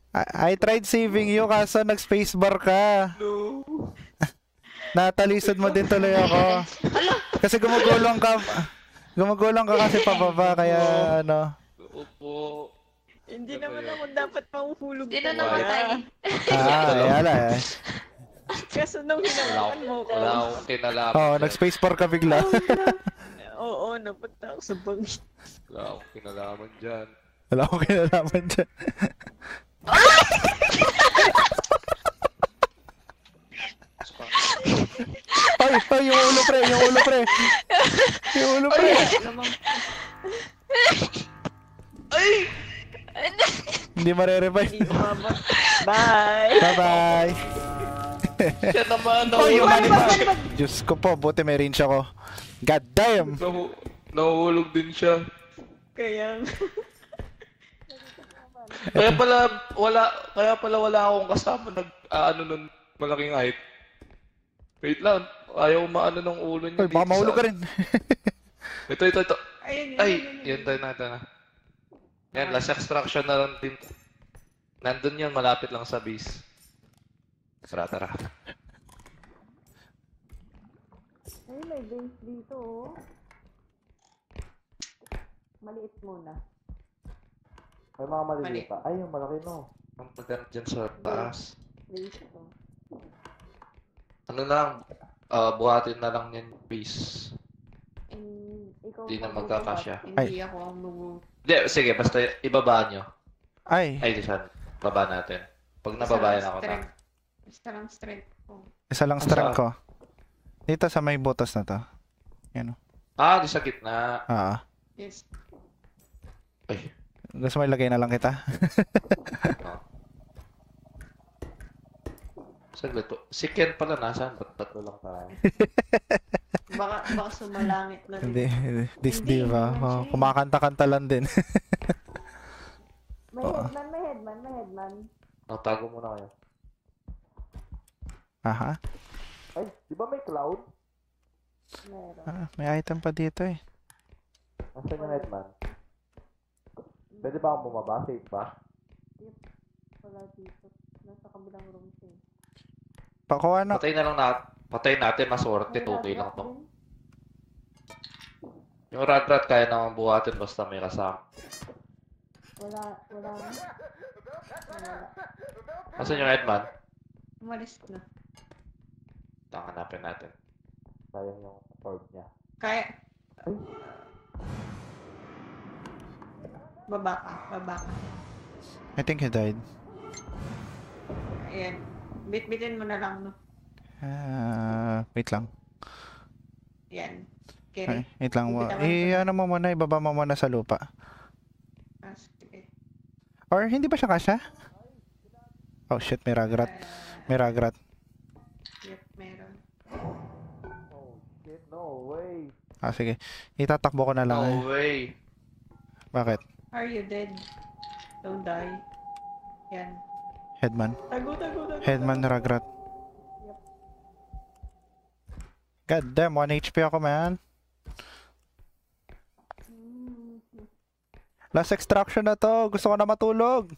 I tried saving you kaso nag-spacebar ka. No. Natalisod mo din tuloy ako. Kasi gumugulong ka. Gumugulong ka kasi pababa kaya ano. Opo. Hindi naman ako dapat mahuhulog. Sino namatay? Wala eh. Kaso nung hinawakan mo ko. Wala akong kinalaman. Oo, nag-spacebar ka bigla. Oo, napunta ako sa bangin. Wala akong kinalaman dyan. Wala akong kinalaman dyan. Ay, yung ulo pre, yung ulo pre. Yung ulo pre. Ay! Hindi mare-revive. Hindi umabot. Bye! Bye-bye. Siya naman. Oh, yung manibag. Diyos ko po, buti may range ako. God damn. Nahuhulog din siya. Kaya... Kaya pala wala akong kasama ano nun malaking height. Wait lang, ayaw maano ng ulo niya. Ay, baka mahulog ka rin. Ito. Ayun, Ay, yan tayo natin. Yan, last extraction na lang din. Nandun yan, malapit lang sa base. Tara. Ay, may base dito, oh. Maliit muna. May mga maliliit pa. Ay, yung malaki no. Ang maganda dyan sa taas. Base to. Ano lang, buhatin na lang yung base. And ikaw Hindi na pa magkakasya. Hindi ako ang Hindi, sige, basta ibaba nyo. Ay, Ay, diyan. Baba natin. Pag nababayan ako na. Basta lang strength ko. isa lang strength ko. Dito sa may butas na to. Yan o. Ah, di sa gitna. Yes. Ay. Gusto mo ilagay na lang kita? Saglit po. Si Ken pala nasaan? Ba't tatlo lang tayo? Baka sumalangit na rin. Hindi, this diva. Oh, kumakanta-kanta lang din. May headman. Natago muna kayo. Aha. Ay, di ba may cloud? Meron. May item pa dito eh. Nasaan yung headman? Pwede ba akong bumaba? Safe ba? Wala dito. Nasa kabilang room siya. Pakuha na. Patay natin, maswerte. 2K lang to. Yung rat kaya naman buhatin basta may kasama. Wala. Nasaan yung headman? Umalis na. Hanapin natin. Sayang yung orb niya. Kaya... Baba ka. I think he died. Ayan. Bit-bitin mo na lang, no? Wait lang. Yan. Ay, Kiri. wait lang. Bibitawan ko Ano mo muna, ibaba mo muna sa lupa. Sige. Or hindi ba siya kasya? Oh shit, may ragrat. May ragrat. Yep, meron. Oh shit, no way. Sige. Itatakbo ko na lang. No way. Bakit? Are you dead? Don't die. Yan. Headman. Tago. Headman ragrat. God damn, 1 HP ako, man. Last extraction na to. Gusto ko na matulog.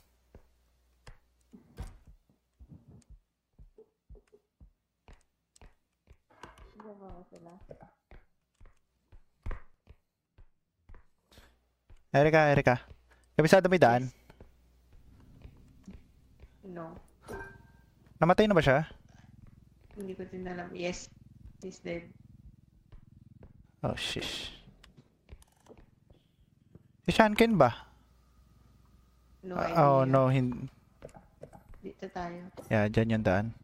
Erika. Kabisado may daan. No. Namatay na ba siya? Hindi ko din alam. Yes. He's dead. Oh, shish. Si Shankin ba? No idea. Oh, no. Dito tayo. Yeah, dyan yung daan.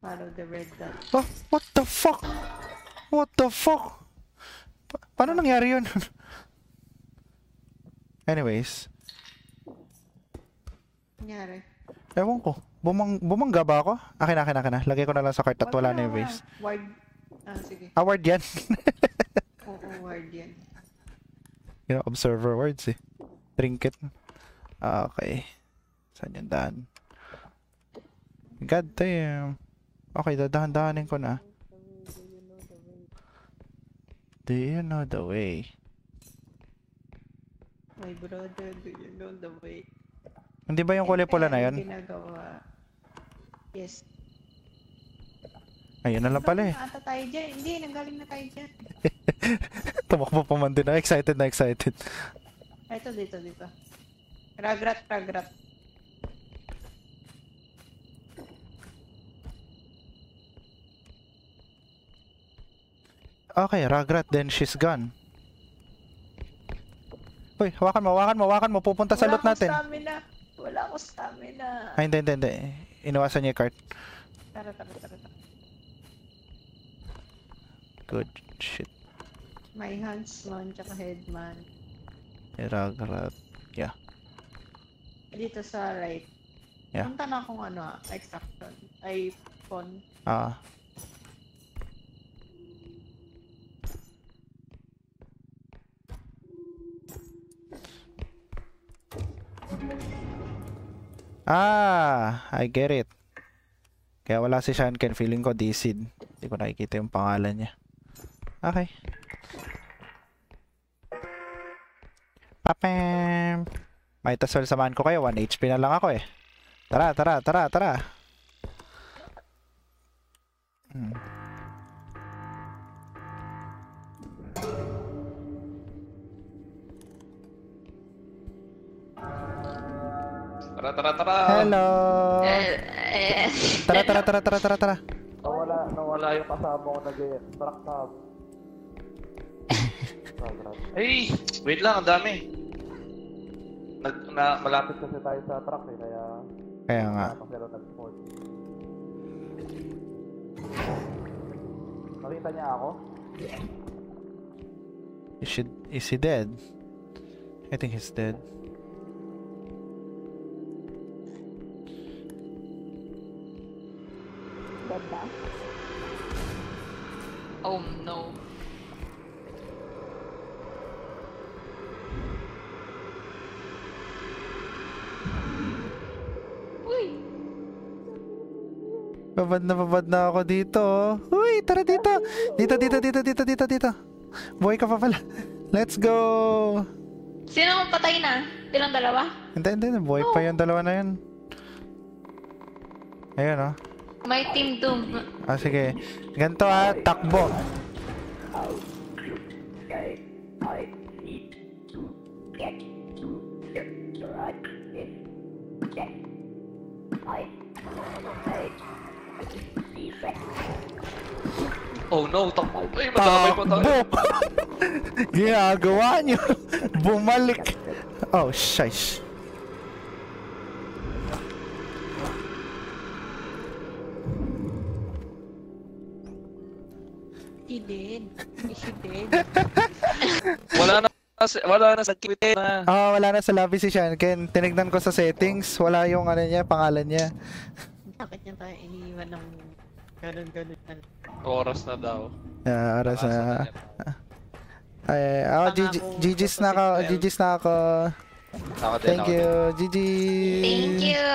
Follow the red dot. Oh, what the fuck? What the fuck? Paano nangyari yun? Anyways. Nangyari. Ewan ko. Bumangga ba ako? Akin na. Lagay ko na lang sa cart at wala na yung vase. Ward. Sige. Award yan. Oo, ward yan. Yung observer words eh. Trinket. Okay. Saan yung daan? God damn. Okay, dadahan-dahanin ko na. Do you know the way? My brother, do you know the way? Hindi ba yung kulay pula na yun? Ginagawa. Yes. Ayun na lang pala eh. Ata tayo dyan. Hindi, nanggaling na tayo dyan. Tumakbo pa man din. Excited na excited. Ito, dito. Ragrat. Okay, Ragrat, then she's gone. Uy, hawakan mo. Pupunta sa loot natin. Wala akong stamina. Ay, hindi. Iniwasan niya yung cart. Tara. Good shit. May huntsman, tsaka headman. Ragrat. Yeah. Dito sa right. Yeah. Punta na akong extraction. Ay, phone. I get it. Kaya wala si Shanken. Feeling ko D-Seed. Hindi ko nakikita yung pangalan niya. Okay. Papam! May tasol samahan ko kayo. 1 HP na lang ako eh. Tara. Tara. Hello! Tara. Nawala yung kasama ko nag-truck na. Hey! Wait lang, ang dami. Malapit kasi tayo sa truck eh, Kaya nga. Pero nag-sport. Nakita niya ako? Is he dead? I think he's dead. Oh no. Uy! Babad na ako dito. Uy, tara dito. Dito. Buhay ka pa pala. Let's go. Sino ang patay na? Silang dalawa? Hindi. Buhay pa yung dalawa na yun. Ayun oh. May Team Doom. Sige. Ganito takbo. Oh no, takbo. Ay, madamay pa tayo. Ginagawa niyo. Bumalik. Oh, shish. He did. Wala na sa quit na. Wala na sa lobby si Shanken. Tinignan ko sa settings, wala yung pangalan niya. Bakit niya tayo iniwan ng ganun? Oras na daw. Oras na. GG's na ako. Ako din. Thank you. GG. Thank you.